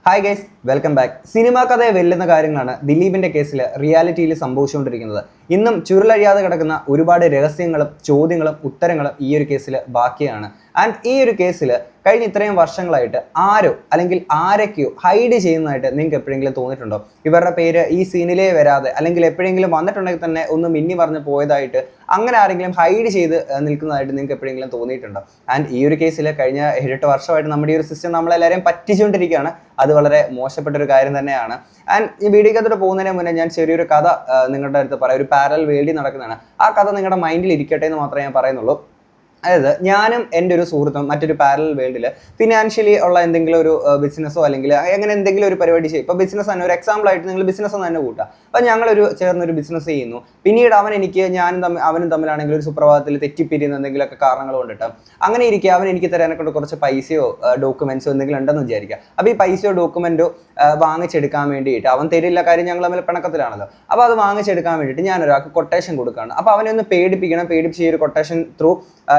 Hi guys, welcome back. Cinema കഥയെ വെല്ലുന്ന കാര്യങ്ങളാണ് ദിലീപിന്റെ കേസിൽ റിയാലിറ്റിയിൽ സംഭവിച്ചുകൊണ്ടിരിക്കുന്നത്. ഇന്നും ചുരുളഴിയാതെ കിടക്കുന്ന ഒരുപാട് രഹസ്യങ്ങളും ചോദ്യങ്ങളും ഉത്തരങ്ങളും ഈ ഒരു കേസിൽ ബാക്കിയാണ്. ആൻഡ് ഈ ഒരു കേസിൽ കഴിഞ്ഞ ഇത്രയും വർഷങ്ങളായിട്ട് ആരോ അല്ലെങ്കിൽ ആരൊക്കെയോ ഹൈഡ് ചെയ്യുന്നതായിട്ട് നിങ്ങൾക്ക് എപ്പോഴെങ്കിലും തോന്നിയിട്ടുണ്ടോ? ഇവരുടെ പേര് ഈ സീനിലേ വരാതെ അല്ലെങ്കിൽ എപ്പോഴെങ്കിലും വന്നിട്ടുണ്ടെങ്കിൽ തന്നെ ഒന്ന് മിന്നി പറഞ്ഞ് പോയതായിട്ട് അങ്ങനെ ആരെങ്കിലും ഹൈഡ് ചെയ്ത് നിൽക്കുന്നതായിട്ട് നിങ്ങൾക്ക് എപ്പോഴെങ്കിലും തോന്നിയിട്ടുണ്ടോ? ആൻഡ് ഈ ഒരു കേസിൽ കഴിഞ്ഞ 7-8 വർഷമായിട്ട് നമ്മുടെ ഈ ഒരു സിസ്റ്റം നമ്മളെല്ലാവരെയും പറ്റിച്ചുകൊണ്ടിരിക്കുകയാണ്. അത് വളരെ മോശപ്പെട്ട ഒരു കാര്യം തന്നെയാണ്. ആൻഡ് ഈ വീഡിയോക്കകത്തോട്ട് പോകുന്നതിന് മുന്നേ ഞാൻ ചെറിയൊരു കഥ നിങ്ങളുടെ അടുത്ത് പറയാം. ഒരു പാരലൽ വേൾഡിൽ നടക്കുന്നതാണ്. ആ കഥ നിങ്ങളുടെ മൈൻഡിൽ ഇരിക്കട്ടെ എന്ന് മാത്രമേ ഞാൻ പറയുന്നുള്ളൂ. അതായത് ഞാനും എൻ്റെ ഒരു സുഹൃത്തും മറ്റൊരു പാരലൽ വേൾഡിൽ ഫിനാൻഷ്യലി ഉള്ള എന്തെങ്കിലും ഒരു ബിസിനസ്സോ അല്ലെങ്കിൽ അങ്ങനെ എന്തെങ്കിലും ഒരു പരിപാടി ചെയ്യും. ഇപ്പോൾ ബിസിനസ് തന്നെ ഒരു എക്സാമ്പിൾ ആയിട്ട് നിങ്ങൾ ബിസിനസ് എന്ന് തന്നെ കൂട്ടുക. അപ്പോൾ ഞങ്ങളൊരു ചേർന്നൊരു ബിസിനസ് ചെയ്യുന്നു. പിന്നീട് അവനും തമ്മിലാണെങ്കിൽ ഒരു സുപ്രഭാതത്തിൽ തെറ്റിപ്പിരിയുന്ന എന്തെങ്കിലുമൊക്കെ കാരണങ്ങൾ കൊണ്ടിട്ട് അങ്ങനെ ഇരിക്കുക അവൻ എനിക്ക് തരാനെക്കൊണ്ട് കുറച്ച് പൈസയോ ഡോക്യുമെൻറ്റ്സോ എന്തെങ്കിലും ഉണ്ടെന്ന് വിചാരിക്കുക. അപ്പോൾ ഈ പൈസയോ ഡോക്യുമെൻറ്റോ വാങ്ങിച്ചെടുക്കാൻ വേണ്ടിയിട്ട് അവൻ തരില്ല, കാര്യം ഞങ്ങൾ തമ്മിൽ പിണക്കത്തിലാണല്ലോ. അപ്പോൾ അത് വാങ്ങിച്ചെടുക്കാൻ വേണ്ടിയിട്ട് ഞാൻ ഒരാൾക്ക് കൊട്ടേഷൻ കൊടുക്കുകയാണ്. അപ്പോൾ അവനെ ഒന്ന് പേടിപ്പിച്ച് ഈ ഒരു കൊട്ടേഷൻ ത്രൂ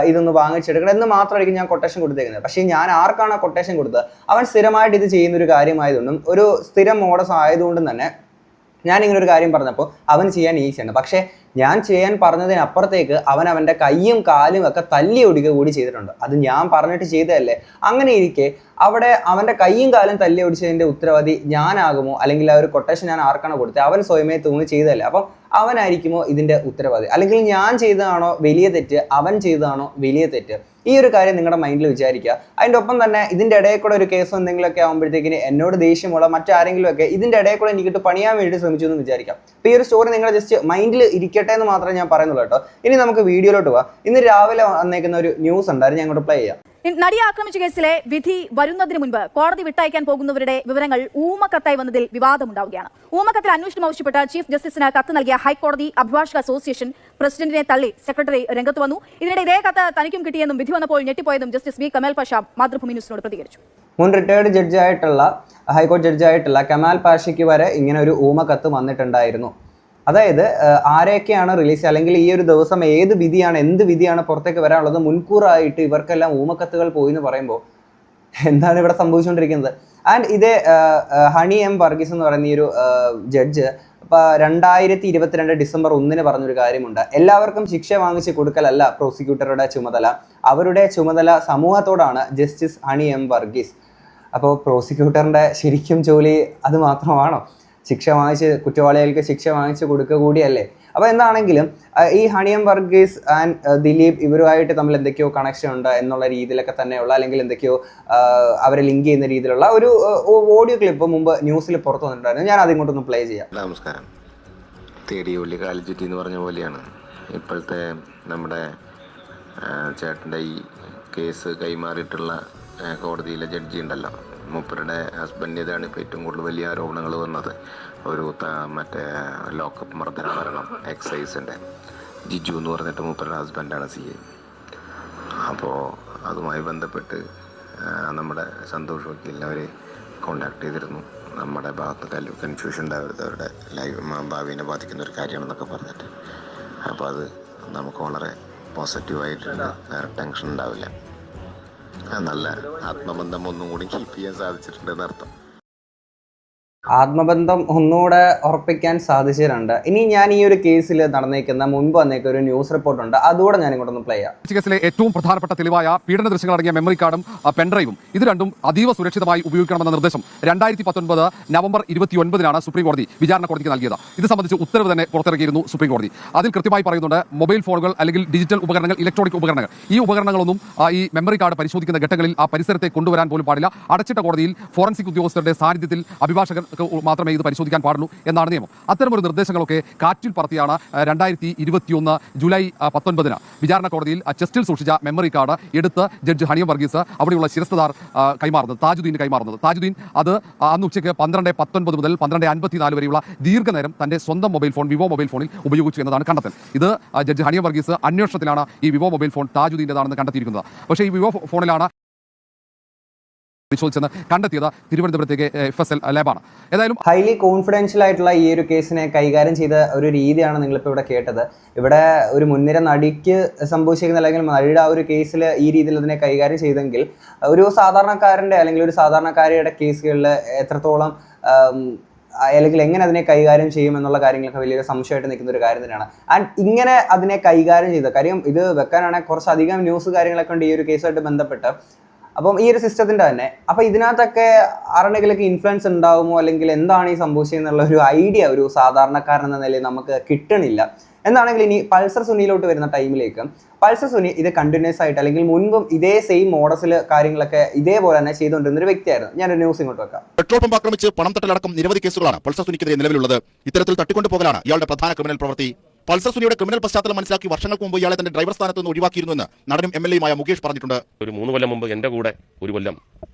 ഇതൊന്ന് വാങ്ങിച്ചെടുക്കണം എന്ന് മാത്രമായിരിക്കും ഞാൻ കൊട്ടേഷൻ കൊടുത്തേക്കുന്നത്. പക്ഷേ ഞാൻ ആർക്കാണ് ആ കൊട്ടേഷൻ കൊടുത്തത്? അവൻ സ്ഥിരമായിട്ട് ഇത് ചെയ്യുന്ന ഒരു കാര്യമായതുകൊണ്ടും ഒരു സ്ഥിരം മോഡസ് ആയതുകൊണ്ടും തന്നെ ഞാനിങ്ങനെ ഒരു കാര്യം പറഞ്ഞപ്പോൾ അവൻ ചെയ്യാൻ ഈസിയാണ്. പക്ഷേ ഞാൻ ചെയ്യാൻ പറഞ്ഞതിനപ്പുറത്തേക്ക് അവൻ്റെ കൈയും കാലും ഒക്കെ തല്ലി ഒടിക്കുക കൂടി ചെയ്തിട്ടുണ്ട്. അത് ഞാൻ പറഞ്ഞിട്ട് ചെയ്തതല്ലേ. അങ്ങനെ ഇരിക്കെ അവിടെ അവൻ്റെ കൈയും കാലും തല്ലി ഒടിച്ചതിൻ്റെ ഉത്തരവാദി ഞാനാകുമോ? അല്ലെങ്കിൽ ആ ഒരു കൊട്ടേഷൻ ഞാൻ ആർക്കാണോ കൊടുത്തത്? അവൻ സ്വയമേ തോന്നി ചെയ്തതല്ലേ. അപ്പം അവനായിരിക്കുമോ ഇതിൻ്റെ ഉത്തരവാദി? അല്ലെങ്കിൽ ഞാൻ ചെയ്തതാണോ വലിയ തെറ്റ്, അവൻ ചെയ്തതാണോ വലിയ തെറ്റ്? ഈ ഒരു കാര്യം നിങ്ങളുടെ മൈൻഡിൽ വിചാരിക്കുക. അതിൻ്റെ ഒപ്പം തന്നെ ഇതിൻ്റെ ഇടയിൽ കൂടെ ഒരു കേസോ എന്തെങ്കിലുമൊക്കെ ആകുമ്പോഴത്തേക്കിന് എന്നോട് ദേഷ്യമുള്ള മറ്റാരെങ്കിലും ഒക്കെ ഇതിൻ്റെ ഇടയിൽ കൂടെ എനിക്കിട്ട് പണിയാൻ വേണ്ടി ശ്രമിച്ചു എന്ന് വിചാരിക്കാം. അപ്പോൾ ഈ ഒരു സ്റ്റോറി നിങ്ങളുടെ ജസ്റ്റ് മൈൻഡിൽ ഇരിക്കട്ടെ എന്ന് മാത്രമേ ഞാൻ പറയുന്നുള്ളൂ കേട്ടോ. ഇനി നമുക്ക് വീഡിയോയിലോട്ട് പോവാം. ഇന്ന് രാവിലെ വന്നേക്കുന്ന ഒരു ന്യൂസ് ഉണ്ടായിരുന്നു, ഞാൻ അങ്ങോട്ട് പ്ലേ ചെയ്യാം. നടിയെ ആക്രമിച്ച കേസിലെ വിധി വരുന്നതിന് മുൻപ് കോടതി വിട്ടയക്കാൻ പോകുന്നവരുടെ വിവരങ്ങൾ ഊമക്കത്തായി വന്നതിൽ വിവാദമുണ്ടാവുകയാണ്. ഊമക്കത്തിൽ അന്വേഷണം ആവശ്യപ്പെട്ട ചീഫ് ജസ്റ്റിസിന് കത്ത് നൽകിയ ഹൈക്കോടതി അഭിഭാഷക അസോസിയേഷൻ പ്രസിഡന്റിനെ തള്ളി സെക്രട്ടറി രംഗത്ത് വന്നു. ഇതിനിടെ ഇതേ കത്ത് തനിക്കും കിട്ടിയെന്നും വിധി വന്നപ്പോൾ ഞെട്ടിപ്പോയതും ജസ്റ്റിസ് ബി കമാൽ പാഷ മാതൃഭൂമി ന്യൂസിനോട് പ്രതികരിച്ചു. മുൻ റിട്ടയർഡ് ഹൈക്കോടതി ജഡ്ജായിട്ടുള്ള കമാൽ പാഷയ്ക്ക് വരെ ഇങ്ങനെ ഒരു ഊമക്കത്ത് വന്നിട്ടുണ്ടായിരുന്നു. അതായത് ആരെയൊക്കെയാണ് റിലീസ് അല്ലെങ്കിൽ ഈ ഒരു ദിവസം എന്ത് വിധിയാണ് പുറത്തേക്ക് വരാനുള്ളത് മുൻകൂറായിട്ട് ഇവർക്കെല്ലാം ഊമക്കത്തുകൾ പോയി എന്ന് പറയുമ്പോൾ എന്താണ് ഇവിടെ സംഭവിച്ചുകൊണ്ടിരിക്കുന്നത്? ആൻഡ് ഇതേ ഹണി എം വർഗീസ് എന്ന് പറയുന്ന ഈ ഒരു ജഡ്ജ് 2022 ഡിസംബർ 1 പറഞ്ഞൊരു കാര്യമുണ്ട്. എല്ലാവർക്കും ശിക്ഷ വാങ്ങിച്ച് കൊടുക്കലല്ല പ്രോസിക്യൂട്ടറുടെ ചുമതല, അവരുടെ ചുമതല സമൂഹത്തോടാണ് ജസ്റ്റിസ് ഹണി എം വർഗീസ്. അപ്പോൾ പ്രോസിക്യൂട്ടറിൻ്റെ ശരിക്കും ജോലി അത് മാത്രമാണോ? കുറ്റവാളികൾക്ക് ശിക്ഷ വാങ്ങിച്ച് കൊടുക്കുക കൂടിയല്ലേ? അപ്പോൾ എന്താണെങ്കിലും ഈ Honey M Varghese and Dileep ഇവരുമായിട്ട് തമ്മിൽ എന്തൊക്കെയോ കണക്ഷൻ ഉണ്ട് എന്നുള്ള രീതിയിലൊക്കെ തന്നെയുള്ള അല്ലെങ്കിൽ എന്തൊക്കെയോ അവരെ ലിങ്ക് ചെയ്യുന്ന രീതിയിലുള്ള ഒരു ഓഡിയോ ക്ലിപ്പ് മുമ്പ് ന്യൂസിൽ പുറത്തു വന്നിട്ടുണ്ടായിരുന്നു. ഞാൻ അതിങ്ങോട്ടൊന്ന് പ്ലേ ചെയ്യാം. നമസ്കാരം. തേടിയ ഉള്ളി കാലിച്ചുറ്റി എന്ന് പറഞ്ഞ പോലെയാണ് ഇപ്പോഴത്തെ നമ്മുടെ ചേട്ടൻ്റെ ഈ കേസ് കൈമാറിയിട്ടുള്ള കോടതിയിലെ ജഡ്ജി ഉണ്ടല്ലോ, മൂപ്പരുടെ ഹസ്ബൻഡിൻ്റെതാണ് ഇപ്പോൾ ഏറ്റവും കൂടുതൽ വലിയ ആരോപണങ്ങൾ വന്നത്. ഒരു മറ്റേ ലോക്കപ്പ് മരണം എക്സൈസിൻ്റെ ജിജു എന്ന് പറഞ്ഞിട്ട് മൂപ്പരുടെ ഹസ്ബൻഡാണ് CA. അപ്പോൾ അതുമായി ബന്ധപ്പെട്ട് നമ്മുടെ സന്തോഷ് വക്കീലിനെ അവർ കോണ്ടാക്ട് ചെയ്തിരുന്നു. നമ്മുടെ ഭാഗത്ത് കൺഫ്യൂഷൻ ഉണ്ടാവരുത്, അവരുടെ ഭാവിനെ ബാധിക്കുന്ന ഒരു കാര്യമാണെന്നൊക്കെ പറഞ്ഞിട്ട്. അപ്പോൾ അത് നമുക്ക് വളരെ പോസിറ്റീവായിട്ടുണ്ട്, വേറെ ടെൻഷൻ ഉണ്ടാവില്ല. നല്ല ആത്മബന്ധം ഒന്നും കൂടി കീപ്പ് ചെയ്യാൻ സാധിച്ചിട്ടുണ്ടെന്ന് അർത്ഥം. ആത്മബന്ധം ഒന്നുകൂടെ ഉറപ്പിക്കാൻ സാധിച്ചിട്ടുണ്ട്. ഇനി ഞാൻ ഈ ഒരു കേസിൽ മുൻപ് വന്നേക്കുന്ന ഒരു ന്യൂസ് റിപ്പോർട്ടുണ്ട്, അതുകൂടെ ഞാൻ ഇങ്ങോട്ടൊന്ന് പ്ലേ ചെയ്യാം. കേസിലെ ഏറ്റവും പ്രധാനപ്പെട്ട തെളിവായ പീഡന ദൃശ്യങ്ങൾ അടങ്ങിയ മെമ്മറി കാർഡും പെൻഡ്രൈവും ഇത് രണ്ടും അതീവ സുരക്ഷിതമായി ഉപയോഗിക്കണമെന്ന നിർദ്ദേശം 2019 നവംബർ 29 സുപ്രീം കോടതി വിചാരണ കോടതിക്ക് നൽകിയത്. ഇത് സംബന്ധിച്ച് ഉത്തരവ് തന്നെ പുറത്തിറക്കിയിരുന്നു സുപ്രീം കോടതി. അതിൽ കൃത്യമായി പറയുന്നുണ്ട്, മൊബൈൽ ഫോണുകൾ അല്ലെങ്കിൽ ഡിജിറ്റൽ ഉപകരണങ്ങൾ, ഇലക്ട്രോണിക് ഉപകരണങ്ങൾ, ഈ ഉപകരണങ്ങളൊന്നും ഈ മെമ്മറി കാർഡ് പരിശോധിക്കുന്ന ഘട്ടങ്ങളിൽ ആ പരിസരത്തെ കൊണ്ടുവരാൻ പോലും പാടില്ല. അടച്ചിട്ട കോടതിയിൽ ഫോറൻസിക് ഉദ്യോഗസ്ഥരുടെ സാന്നിധ്യത്തിൽ അഭിഭാഷകർ മാത്രമേ ഇത് പരിശോധിക്കാൻ പാടുള്ളൂ എന്നാണ് നിയമം. അത്തരമൊരു നിർദ്ദേശങ്ങളൊക്കെ കാറ്റിൽ പറത്തിയാണ് 2021 ജൂലൈ 19 വിചാരണ കോടതിയിൽ ചെസ്റ്റിൽ സൂക്ഷിച്ച മെമ്മറി കാർഡ് എടുത്ത് ജഡ്ജ് ഹണി എം വർഗീസ് അവിടെയുള്ള ശിരസ്തദാർ താജുദ്ദീന് കൈമാറുന്നത്. താജുദ്ദീൻ അത് അന്ന് ഉച്ചയ്ക്ക് 12:19 മുതൽ 12:54 വരെയുള്ള ദീർഘനേരം തന്റെ സ്വന്തം മൊബൈൽ ഫോൺ വിവോ മൊബൈൽ ഫോണിൽ ഉപയോഗിച്ചു എന്നതാണ് കണ്ടെത്തൽ. ഇത് ജഡ്ജ് ഹണി എം വർഗീസ് അന്വേഷണത്തിലാണ് ഈ വിവോ മൊബൈൽ ഫോൺ താജുദ്ദീൻ്റെതാണെന്ന് കണ്ടെത്തിയിരിക്കുന്നത്. പക്ഷേ ഈ വിവോ ഫോണിലാണ് പരിശോധിച്ചെന്ന് കണ്ടെത്തിയത് തിരുവനന്തപുരത്തേക്ക് FSL ലാബാണ്. ഏതായാലും ഹൈലി കോൺഫിഡൻഷ്യൽ ആയിട്ടുള്ള ഈ ഒരു കേസിനെ കൈകാര്യം ചെയ്ത ഒരു രീതിയാണ് നിങ്ങളിപ്പോൾ ഇവിടെ കേട്ടത്. ഇവിടെ ഒരു മുൻനിര നടിക്ക് സംഭവിച്ചിരിക്കുന്ന അല്ലെങ്കിൽ നടിയുടെ ആ ഒരു കേസിൽ ഈ രീതിയിൽ അതിനെ കൈകാര്യം ചെയ്തെങ്കിൽ ഒരു സാധാരണക്കാരൻ്റെ അല്ലെങ്കിൽ ഒരു സാധാരണക്കാരിയുടെ കേസുകളിൽ എത്രത്തോളം അല്ലെങ്കിൽ എങ്ങനെ അതിനെ കൈകാര്യം ചെയ്യുമെന്നുള്ള കാര്യങ്ങളൊക്കെ വലിയൊരു സംശയമായിട്ട് നിൽക്കുന്ന ഒരു കാര്യം തന്നെയാണ്. ആൻഡ് ഇങ്ങനെ അതിനെ കൈകാര്യം ചെയ്ത കാര്യം ഇത് വെക്കാനാണെങ്കിൽ കുറച്ചധികം ന്യൂസ് കാര്യങ്ങളൊക്കെ ഉണ്ട് ഈ ഒരു കേസുമായിട്ട് ബന്ധപ്പെട്ട്. അപ്പം ഈ ഒരു സിസ്റ്റത്തിൻ്റെ തന്നെ അപ്പം ഇതിനകത്തൊക്കെ ആരുടെങ്കിലൊക്കെ ഇൻഫ്ലുവൻസ് ഉണ്ടാകുമോ അല്ലെങ്കിൽ എന്താണ് ഈ സംഭവിച്ചതെന്നുള്ള ഒരു ഐഡിയ ഒരു സാധാരണക്കാരൻ എന്ന നിലയിൽ നമുക്ക് കിട്ടണില്ല. എന്നാണെങ്കിൽ ഇനി പൾസർ സുനിയിലോട്ട് വരുന്ന ടൈമിലേക്ക് പൾസർ സുനി ഇത് കണ്ടിന്യൂസ് ആയിട്ട് അല്ലെങ്കിൽ മുൻപും ഇതേ സെയിം മോഡസിൽ കാര്യങ്ങളൊക്കെ ഇതേപോലെ തന്നെ ചെയ്തുകൊണ്ടിരുന്ന ഒരു വ്യക്തിയായിരുന്നു. ഞാനൊരു ന്യൂസ് ഇങ്ങോട്ട് വെക്കാം. പെട്രോൾ പമ്പ് ആക്രമിച്ച് പണം തട്ടലടക്കം നിരവധി കേസുകളാണ് പൾസർ സുനിക്കെതിരെ നിലവിലുള്ളത്. ഇത്തരത്തിൽ തട്ടിക്കൊണ്ടുപോകലാണ് ഇയാളുടെ പ്രധാന ക്രിമിനൽ പ്രവൃത്തി. പൾസർ സുനിയുടെ ക്രിമിനൽ പശ്ചാത്തലം മനസ്സിലാക്കി വർഷങ്ങൾക്ക് മുമ്പ് ഇയാളെ തന്റെ ഡ്രൈവർ സ്ഥാനത്ത് നിന്ന് ഒഴിവാക്കിയിരുന്നുവെന്ന് നടനും MLA-യുമായ മുകേഷ് പറഞ്ഞിട്ടുണ്ട്. ഒരു 3 കൊല്ലം മുമ്പ് എൻ്റെ കൂടെ 1 കൊല്ലം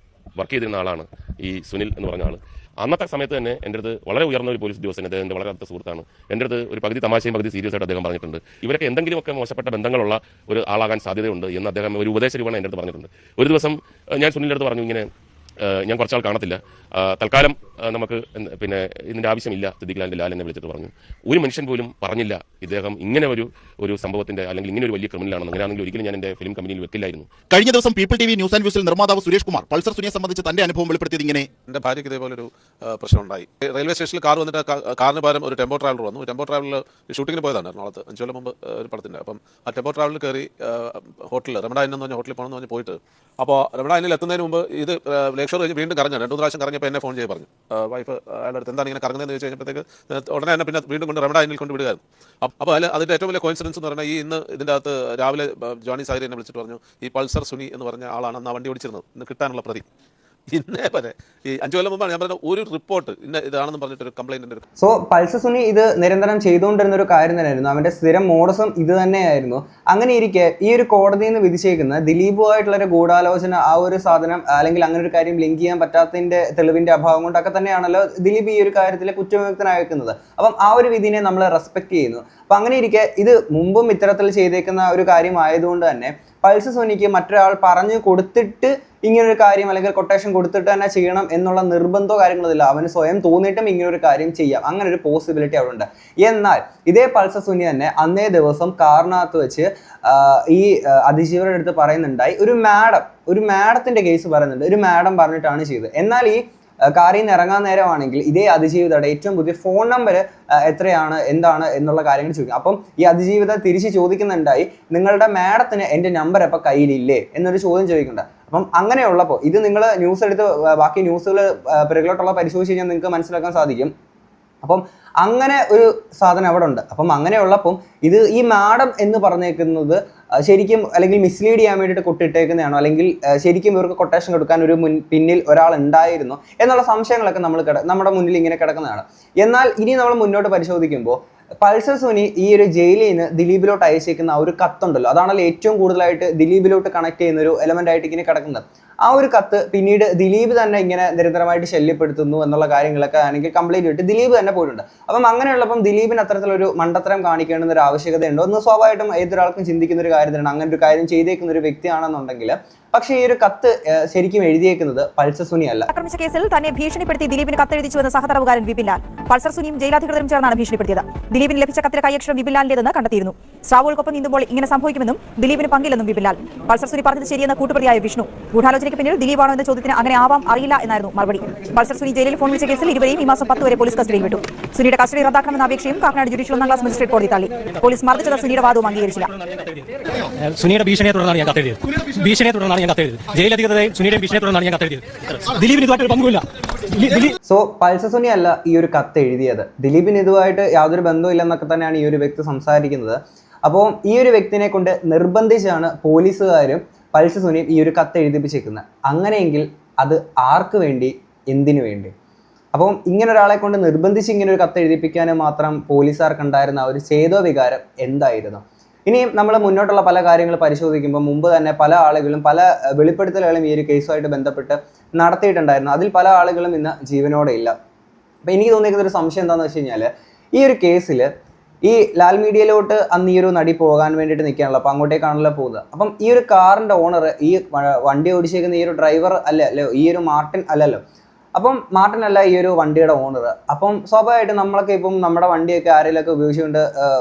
വർക്ക് ചെയ്തിരുന്ന ആളാണ് ഈ സുനിൽ എന്ന് പറഞ്ഞ ആൾ. അന്നത്തെ സമയത്ത് തന്നെ എൻ്റെ അടുത്ത് വളരെ ഉയർന്ന ഒരു പോലീസ് ഉദ്യോഗസ്ഥൻ, അദ്ദേഹത്തിൻ്റെ വളരെ അടുത്ത സുഹൃത്താണ്. എൻ്റെ അടുത്ത് ഒരു പകുതി തമാശയും പകുതി സീരിയസ് ആയിട്ട് അദ്ദേഹം പറഞ്ഞിട്ടുണ്ട്. ഇവരൊക്കെ എന്തെങ്കിലുമൊക്കെ മോശപ്പെട്ട ബന്ധങ്ങളുള്ള ഒരു ആളാകാൻ സാധ്യതയുണ്ട് എന്ന് അദ്ദേഹം ഒരു ഉപദേശ രൂപമാണ് എൻ്റെ അടുത്ത് പറഞ്ഞിട്ടുണ്ട്. ഒരു ദിവസം ഞാൻ സുനിലിൻ്റെ അടുത്ത് പറഞ്ഞു, ഇങ്ങനെ ഞാൻ കുറച്ചാൾ കാണത്തില്ല, തൽക്കാലം നമുക്ക് പിന്നെ ഇതിൻ്റെ ആവശ്യമില്ല, സിദ്ദിഖ് ലാൽ എന്നെ വിളിച്ചിട്ട് പറഞ്ഞു. ഒരു മനുഷ്യൻ പോലും പറഞ്ഞില്ല ഇദ്ദേഹം ഇങ്ങനെ ഒരു സംഭവത്തിൻ്റെ അല്ലെങ്കിൽ ഇങ്ങനെ ഒരു വലിയ ക്രിമിനലാണെന്ന്. അങ്ങനെയാണെങ്കിൽ ഒരിക്കലും ഞാൻ എൻ്റെ ഫിലിം കമ്പനിയിൽ വെക്കില്ലായിരുന്നു. കഴിഞ്ഞ ദിവസം പീപ്പിൾ TV ന്യൂസ് ആൻഡ് വ്യൂസിൽ നിർമ്മാതാവ് സുരേഷ് കുമാർ പൾസർ സുനിയെ സംബന്ധിച്ച് തന്റെ അനുഭവം വെളിപ്പെടുത്തിയത് ഇങ്ങനെ. എൻ്റെ ഭാര്യയ്ക്ക് ഇതേപോലൊരു പ്രശ്നം ഉണ്ടായി. റെയിൽവേ സ്റ്റേഷനിൽ കാർ വന്നിട്ട് കാറിന് പകരം ഒരു ടെമ്പോ ട്രാവലർ വന്നു. ടെമ്പോ ട്രാവലർ ഷൂട്ടിങ്ങിന് പോയതാണ് എറണാകുളത്ത് 5 കൊല്ലം മുമ്പ് ഒരു പടത്തിൻ്റെ. അപ്പം ആ ടെമ്പോ ട്രാവലിൽ കയറി ഹോട്ടലിൽ റമഡ എന്ന് പറഞ്ഞ ഹോട്ടലിൽ പോകണമെന്ന് പറഞ്ഞ് പോയിട്ട് അപ്പോൾ റമഡ ഇന്നിൽ എത്തുന്നതിന് മുമ്പ് ഇത് ലേക്ക് ഷോർ കഴിഞ്ഞ് വീണ്ടും കറങ്ങാൻ 2 പ്രാവശ്യം കറങ്ങിയപ്പോൾ എന്നെ ഫോൺ ചെയ്ത് പറഞ്ഞു. വൈഫ് അയാളുടെ അടുത്ത് എന്താണ് ഇങ്ങനെ കറങ്ങുന്നതെന്ന് ചോദിച്ചു കഴിഞ്ഞപ്പോഴത്തേക്ക് ഉടനെ തന്നെ പിന്നെ വീണ്ടും കൊണ്ട് റമഡ ഇന്നിൽ കൊണ്ട് വിടുകയായിരുന്നു. അപ്പോൾ അതിൻ്റെ ഏറ്റവും വലിയ കോയിൻസിഡൻസ് എന്ന് പറഞ്ഞാൽ ഇന്ന് ഇതിൻ്റെ അകത്ത് രാവിലെ ജോണി സാഗരി എന്നെ വിളിച്ചിട്ട് പറഞ്ഞു ഈ പൾസർ സുനി എന്ന് പറഞ്ഞ ആളാണ് അന്ന് ആ വണ്ടി ഓടിച്ചിരുന്നത്, ഇന്ന് കിട്ടാനുള്ള പ്രതി. ഇന്നേ വരെ ഈ 5 കൊല്ലം മുമ്പാണ് ഞാൻ പറഞ്ഞ ഒരു റിപ്പോർട്ട് ഇതാണെന്ന് പറഞ്ഞിട്ടൊരു കംപ്ലൈൻറ്റ്. സോ പൾസർ സുനി ഇത് നിരന്തരം ചെയ്തുകൊണ്ടിരുന്ന ഒരു കാര്യം തന്നെയായിരുന്നു. അവൻ്റെ സ്ഥിരം മോഡസും ഇത് തന്നെയായിരുന്നു. അങ്ങനെ ഇരിക്കെ ഈ ഒരു കോടതിയിൽ നിന്ന് വിധിച്ചേക്കുന്ന ദിലീപുമായിട്ടുള്ളൊരു ഗൂഢാലോചന ആ ഒരു സാധനം അല്ലെങ്കിൽ അങ്ങനെ ഒരു കാര്യം ലിങ്ക് ചെയ്യാൻ പറ്റാത്തതിൻ്റെ തെളിവിൻ്റെ അഭാവം കൊണ്ടൊക്കെ തന്നെയാണല്ലോ ദിലീപ് ഈ ഒരു കാര്യത്തിൽ കുറ്റവിമുക്തനായിരിക്കുന്നത്. അപ്പം ആ ഒരു വിധിനെ നമ്മൾ റെസ്പെക്ട് ചെയ്യുന്നു. അപ്പം അങ്ങനെ ഇരിക്കെ ഇത് മുമ്പും ഇത്തരത്തിൽ ചെയ്തേക്കുന്ന ഒരു കാര്യമായതുകൊണ്ട് തന്നെ പൾസർ സുനിക്ക് മറ്റൊരാൾ പറഞ്ഞു കൊടുത്തിട്ട് ഇങ്ങനൊരു കാര്യം അല്ലെങ്കിൽ കൊട്ടേഷൻ കൊടുത്തിട്ട് തന്നെ ചെയ്യണം എന്നുള്ള നിർബന്ധമോ കാര്യങ്ങളൊന്നുമില്ല. അവന് സ്വയം തോന്നിയിട്ടും ഇങ്ങനൊരു കാര്യം ചെയ്യാം, അങ്ങനെ ഒരു പോസിബിലിറ്റി അവിടെ ഉണ്ട്. എന്നാൽ ഇതേ പൾസർ സുനി തന്നെ അന്നേ ദിവസം കാറിനകത്ത് വെച്ച് ഈ അതിജീവരുടെ അടുത്ത് പറയുന്നുണ്ടായി ഒരു മാഡത്തിന്റെ കേസ് പറയുന്നുണ്ട്. ഒരു മാഡം പറഞ്ഞിട്ടാണ് ചെയ്തത്. എന്നാൽ ഈ കാറിൽ നിന്ന് ഇറങ്ങാൻ നേരമാണെങ്കിൽ ഇതേ അതിജീവിതയുടെ ഏറ്റവും പുതിയ ഫോൺ നമ്പർ എത്രയാണ് എന്താണ് എന്നുള്ള കാര്യങ്ങൾ ചോദിക്കും. അപ്പം ഈ അതിജീവിത തിരിച്ച് ചോദിക്കുന്നുണ്ടായി, നിങ്ങളുടെ മാഡത്തിന് എൻ്റെ നമ്പർ അപ്പം കയ്യിലില്ലേ എന്നൊരു ചോദ്യം ചോദിക്കുന്നുണ്ട്. അപ്പം അങ്ങനെയുള്ളപ്പോൾ ഇത് നിങ്ങൾ ന്യൂസ് എടുത്ത് ബാക്കി ന്യൂസുകൾ പിറകിലോട്ടുള്ള പരിശോധിച്ച് കഴിഞ്ഞാൽ നിങ്ങൾക്ക് മനസ്സിലാക്കാൻ സാധിക്കും. അപ്പം അങ്ങനെ ഒരു സാധനം അവിടെ ഉണ്ട്. അപ്പം അങ്ങനെയുള്ളപ്പം ഇത് ഈ മാഡം എന്ന് പറഞ്ഞേക്കുന്നത് ശരിക്കും അല്ലെങ്കിൽ മിസ്ലീഡ് ചെയ്യാൻ വേണ്ടിയിട്ട് കൊട്ടിട്ടേക്കുന്നതാണോ അല്ലെങ്കിൽ ശരിക്കും ഇവർക്ക് കൊട്ടേഷൻ കൊടുക്കാൻ ഒരു പിന്നിൽ ഒരാൾ ഉണ്ടായിരുന്നോ എന്നുള്ള സംശയങ്ങളൊക്കെ നമ്മുടെ മുന്നിൽ ഇങ്ങനെ കിടക്കുന്നതാണ്. എന്നാൽ ഇനി നമ്മൾ മുന്നോട്ട് പരിശോധിക്കുമ്പോൾ പൾസർ സുനി ഈ ഒരു ജയിലിൽ നിന്ന് ദിലീപിലോട്ട് അയച്ചേക്കുന്ന ആ ഒരു കത്തുണ്ടല്ലോ, അതാണല്ലോ ഏറ്റവും കൂടുതലായിട്ട് ദിലീപിലോട്ട് കണക്ട് ചെയ്യുന്ന ഒരു എലമെന്റ് ആയിട്ട് ഇങ്ങനെ കിടക്കുന്നത്. ആ ഒരു കത്ത് പിന്നീട് ദിലീപ് തന്നെ ഇങ്ങനെ നിരന്തരമായിട്ട് ശല്യപ്പെടുത്തുന്നു എന്നുള്ള കാര്യങ്ങളൊക്കെ ആണെങ്കിൽ കംപ്ലൈന്റ് ഇട്ട് ദിലീപ് തന്നെ പോയിട്ടുണ്ട്. അപ്പം അങ്ങനെയുള്ളപ്പം ദിലീപിന് അത്തരത്തിലൊരു മണ്ടത്തരം കാണിക്കേണ്ടുന്ന ഒരു ആവശ്യകതയുണ്ടോ എന്ന് സ്വാഭാവികമായിട്ടും ഏതൊരാൾക്കും ചിന്തിക്കുന്ന ഒരു കാര്യം തന്നെയാണ്. അങ്ങനെ ഒരു കാര്യം ചെയ്തേക്കുന്ന ഒരു വ്യക്തിയാണെന്നുണ്ടെങ്കിൽ. പക്ഷേ ഈ ഒരു കത്ത് ശരിക്കും എഴുതിയേക്കുന്നത് പൾസർ സുനി അല്ല. ആക്രമിച്ച കേസിൽ തന്നെ ഭീഷണിപ്പെടുത്തി ദിലീപിന് കത്തെഴുതിച്ചുവെന്ന് സഹതടവുകാരൻ വിപിൻ ലാൽ. പൾസർ സുനിയും ജയിലാധികൃതരും ചേർന്നാണ് ഭീഷണിപ്പെടുത്തിയത്. ദിലീപിന് ലഭിച്ച കത്തിലെ കൈയക്ഷരം വിപിൻ ലാലിന്റേതെന്ന് കണ്ടെത്തിയിരുന്നു. സ്രാവുകൾക്കൊപ്പം നീന്തുമ്പോൾ ഇങ്ങനെ സംഭവിക്കുമെന്നും ദിലീപിന് പങ്കില്ലെന്നും വിപിൻ ലാൽ. പൾസർ സുനി പറഞ്ഞത് ശരിയെന്ന കൂട്ടുപ്രതിയായ വിഷ്ണു. ഗൂഢാലോചനയ്ക്ക് പിന്നിൽ ദിലീപാണോ എന്ന ചോദ്യത്തിന് അങ്ങനെ ആവാം, അറിയില്ല എന്നായിരുന്നു മറുപടി. പൾസർ സുനി ജയിലിൽ ഫോൺ വിളിച്ച കേസിൽ ഇരുവരെയും ഈ മാസം 10 വരെ പോലീസ് കസ്റ്റഡിയിൽ വിട്ടു. സുനിയുടെ കസ്റ്റഡി റദ്ദാക്കണമെന്ന അപേക്ഷയും കാക്കനാട് ജുഡീഷ്യൽ 1ാം ക്ലാസ് മജിസ്ട്രേറ്റ് കോടതി തള്ളി. പോലീസ് മർദ്ദിച്ചത് സുനിയുടെ വാദവും അംഗീകരിച്ചില്ല. സുനിയുടെ ഭീഷണിയെ തുടർന്നാണ് ഞാൻ കത്തെഴുതിയത്. ജയിലധികൃതരെ സുനിയുടെ ഭീഷണിയെ തുടർന്നാണ് ഞാൻ കത്തെഴുതിയത്. ദിലീപിന് ഇതുമായിട്ട് പങ്കുമില്ല. സോ പൾസർ സുനി അല്ല ഈ ഒരു കത്ത് എഴുതിയത്. ദിലീപിന് ഇതുമായിട്ട് യാതൊരു ബന്ധവും ഇല്ലെന്നൊക്കെ തന്നെയാണ് ഈ ഒരു വ്യക്തി സംസാരിക്കുന്നത്. അപ്പോൾ ഈ ഒരു വ്യക്തിനെ കൊണ്ട് നിർബന്ധിച്ചാണ് പോലീസുകാരും പൾസർ സുനിയും ഈ ഒരു കത്ത് എഴുതിപ്പിച്ചേക്കുന്നത്. അങ്ങനെയെങ്കിൽ അത് ആർക്ക് വേണ്ടി, എന്തിനു വേണ്ടി? അപ്പം ഇങ്ങനെ ഒരാളെ കൊണ്ട് നിർബന്ധിച്ച് ഇങ്ങനെ ഒരു കത്ത് എഴുതിപ്പിക്കാനും മാത്രം പോലീസുകാർക്കുണ്ടായിരുന്ന ആ ഒരു ചേതോ വികാരം എന്തായിരുന്നു? ഇനിയും നമ്മൾ മുന്നോട്ടുള്ള പല കാര്യങ്ങൾ പരിശോധിക്കുമ്പോൾ മുമ്പ് തന്നെ പല ആളുകളും പല വെളിപ്പെടുത്തലുകളും ഈ ഒരു കേസുമായിട്ട് ബന്ധപ്പെട്ട് നടത്തിയിട്ടുണ്ടായിരുന്നു. അതിൽ പല ആളുകളും ഇന്ന് ജീവനോടെ ഇല്ല. അപ്പം എനിക്ക് തോന്നിയിരിക്കുന്ന ഒരു സംശയം എന്താണെന്ന് വെച്ച് കഴിഞ്ഞാൽ ഈ ഒരു കേസിൽ ഈ ലാൽ മീഡിയയിലോട്ട് അന്ന് ഈ ഒരു നടി പോകാൻ വേണ്ടിയിട്ട് നിൽക്കാനുള്ള, അപ്പം അങ്ങോട്ടേക്കാണല്ലോ പോകുന്നത്. അപ്പം ഈ ഒരു കാറിൻ്റെ ഓണർ, ഈ വണ്ടി ഓടിച്ചേക്കുന്ന ഈ ഒരു ഡ്രൈവർ അല്ലല്ലോ, ഈ ഒരു മാർട്ടിൻ അല്ലല്ലോ. അപ്പം മാർട്ടിൻ അല്ല ഈ ഒരു വണ്ടിയുടെ ഓണർ. അപ്പം സ്വാഭാവികമായിട്ടും നമ്മളൊക്കെ ഇപ്പം നമ്മുടെ വണ്ടിയൊക്കെ ആരെങ്കിലുമൊക്കെ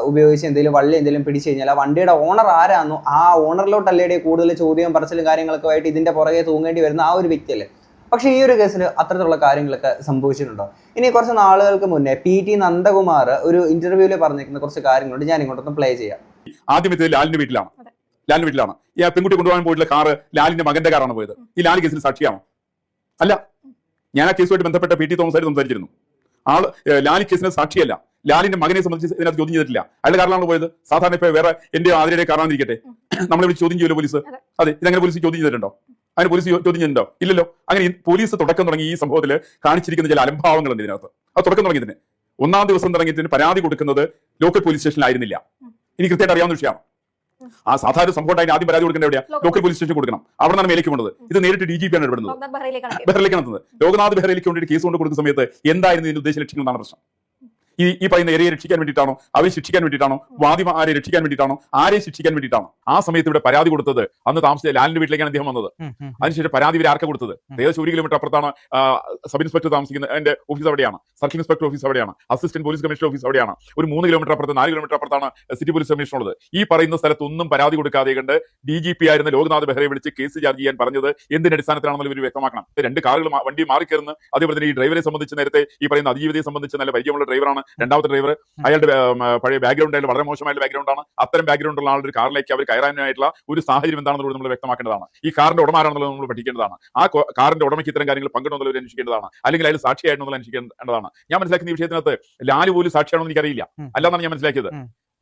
ഉപയോഗിച്ച് എന്തെങ്കിലും വള്ളി എന്തെങ്കിലും പിടിച്ചു കഴിഞ്ഞാൽ ആ വണ്ടിയുടെ ഓണർ ആരാന്നോ ആ ഓണറിലോട്ടല്ലേ കൂടുതൽ ചോദ്യം പറച്ചിലും കാര്യങ്ങളൊക്കെ ആയിട്ട് ഇതിൻ്റെ പുറകെ തൂങ്ങേണ്ടി വരുന്ന ആ ഒരു വ്യക്തിയല്ലേ. പക്ഷേ ഈ ഒരു കേസിൽ അത്തരത്തിലുള്ള കാര്യങ്ങളൊക്കെ സംഭവിച്ചിട്ടുണ്ടോ? ഇനി കുറച്ച് നാളുകൾക്ക് മുന്നേ PT നന്ദകുമാർ ഒരു ഇന്റർവ്യൂവിൽ പറഞ്ഞിരിക്കുന്ന കുറച്ച് കാര്യങ്ങളുണ്ട്, ഞാൻ ഇങ്ങോട്ടൊന്ന് പ്ലേ ചെയ്യാം. ആദ്യം ഇത് ലാലിന്റെ വീട്ടിലാണ് ഈ പെൺകുട്ടി കൊണ്ടുപോകാൻ പോയിട്ടുള്ള കാറ് ലാലിന്റെ മകന്റെ കാറാണ് പോയത്. ഈ ലാൽ കേസിൽ സാക്ഷിയാണോ? അല്ല. ഞാൻ ആ കേസുമായിട്ട് ബന്ധപ്പെട്ട PT തോമസായിട്ട് സംസാരിച്ചിരുന്നു. ലാലി കേസിന് സാക്ഷിയല്ല. ലാലിന്റെ മകനെ സംബന്ധിച്ച് ഇതിനകത്ത് ചോദ്യം ചെയ്തിട്ടില്ല. അയാളുടെ കാറിലാണ് പോയത്. സാധാരണ ഇപ്പൊ വേറെ എന്റെ ആതിരയുടെ കാറാന്നിരിക്കട്ടെ, നമ്മളെ വിളിച്ച് ചോദ്യം ചെയ്യല്ലോ പോലീസ്. അതെ, ഇതങ്ങനെ പോലീസ് ചോദ്യം ചെയ്തിട്ടുണ്ടോ? അതിന് പോലീസ് ചോദ്യം ചെയ്യുന്നുണ്ടോ? ഇല്ലല്ലോ. അങ്ങനെ പോലീസ് തുടക്കം തുടങ്ങി ഈ സംഭവത്തിൽ കാണിച്ചിരിക്കുന്ന ചില അലംഭാവങ്ങളുണ്ട് ഇതിനകത്ത്. അത് തുടക്കം തുടങ്ങിയതിന് 1-ാം ദിവസം തുടങ്ങിയതിന് പരാതി കൊടുക്കുന്നത് ലോക്കൽ പോലീസ് സ്റ്റേഷനിലായിരുന്നില്ല. എനിക്ക് കൃത്യമായിട്ട് അറിയാവുന്ന വിഷയമാണ്. ആ സാധാരണ സംഭവം അതിന് ആദ്യം പരാതി കൊടുക്കേണ്ട എവിടെയാ? ലോക്കൽ പോലീസ് സ്റ്റേഷൻ കൊടുക്കണം. അവിടെ നിന്നാണ് മേലേക്ക് പോകുന്നത്. ഇത് നേരിട്ട് DGP ആണ് ഇടപെടുന്നത്, ബെഹ്റയിലേക്ക് നടത്തുന്നത്. ലോക്നാഥ് ബെഹ്റയിലേക്ക് വേണ്ടി കേസ് കൊണ്ട് കൊടുക്കുന്ന സമയത്ത് എന്തായിരുന്നു ഇതിന്റെ ഉദ്ദേശ ലക്ഷ്യങ്ങൾ എന്നാണ് പ്രശ്നം. ഈ പറയുന്ന ഏരിയയെ രക്ഷിക്കാൻ വേണ്ടിയിട്ടാണോ, അവരെ ശിക്ഷിക്കാൻ വേണ്ടിയിട്ടാണോ, ആരെ രക്ഷിക്കാൻ വേണ്ടിയിട്ടാണോ, ആരെ ശിക്ഷിക്കാൻ വേണ്ടിയിട്ടാണോ? ആ സമയത്ത് ഇവിടെ പരാതി കൊടുത്തത് അന്ന് താമസിച്ച ലാലിന്റെ വീട്ടിലേക്കാണ് അദ്ദേഹം വന്നത്. അതിനുശേഷം പരാതി ഇവർ ആർക്കെ കൊടുത്തത്? ഏകദേശം 1 കിലോമീറ്റർ അപ്പുറത്താണ് സബ് ഇൻസ്പെക്ടർ താമസിക്കുന്ന എന്റെ ഓഫീസ് അവിടെയാണ്, സർക്കിൾ ഇൻസ്പെക്ടർ ഓഫീസ് അവിടെയാണ്, അസിസ്റ്റന്റ് പോലീസ് കമ്മീഷണർ ഓഫീസ് അവിടെയാണ്. ഒരു 3 കിലോമീറ്റർ അപ്പുറത്ത് 4 കിലോമീറ്റർ അപ്പുറത്താണ് സിറ്റി പോലീസ് കമ്മീഷണർ ഉള്ളത്. ഈ പറയുന്ന സ്ഥലത്തൊന്നും പരാതി കൊടുക്കാതെ കണ്ട് DGP ആയിരുന്ന ലോക്നാഥ് ബെഹ്റയെ വിളിച്ച് കേസ് ചാർജ് ചെയ്യാൻ പറഞ്ഞത് എന്തിന്റെ അടിസ്ഥാനത്തിലാണെന്ന് ഇവർ വ്യക്തമാക്കണം. 2 കാറുകൾ വണ്ടി മാറിക്കയറുന്നു. അതേപോലെ തന്നെ ഈ ഡ്രൈവറെ സംബന്ധിച്ച് നേരത്തെ ഈ പറയുന്ന അതിജീവിതയെ സംബന്ധിച്ച് നല്ല പരിചയമുള്ള ഡ്രൈവറാണ്. രണ്ടാമത്തെ ഡ്രൈവർ അയാളുടെ പഴയ ബാക്ക്ഗ്രൗണ്ട് ആയാലും വളരെ മോശമായ ബാക്ക്ഗ്രൗണ്ടാണ്. അത്തരം ബാക്ക്ഗ്രൗണ്ടുള്ള ആളുടെ ഒരു കാറിലേക്ക് അവർ കയറാനായിട്ടുള്ള ഒരു സാഹചര്യം എന്താണെന്നുള്ളത് നമ്മൾ വ്യക്തമാക്കേണ്ടതാണ്. ഈ കാറിന്റെ ഉടമാരാണെന്നുള്ളത് നമ്മൾ പഠിക്കേണ്ടതാണ്. ആ കാറിന്റെ ഉടമയ്ക്ക് ഇത്തരം കാര്യങ്ങൾ പങ്കിടുന്നവർ അന്വേഷിക്കേണ്ടതാണ്, അല്ലെങ്കിൽ അതിൽ സാക്ഷിയായിട്ടുള്ളത് അന്വേഷിക്കേണ്ടതാണ്. ഞാൻ മനസ്സിലാക്കുന്ന ഈ വിഷയത്തിനകത്ത് ലാല് പോലും സാക്ഷിയാണോ എന്ന് എനിക്കറിയില്ല, അല്ലാന്നാണ് ഞാൻ മനസ്സിലാക്കിയത്.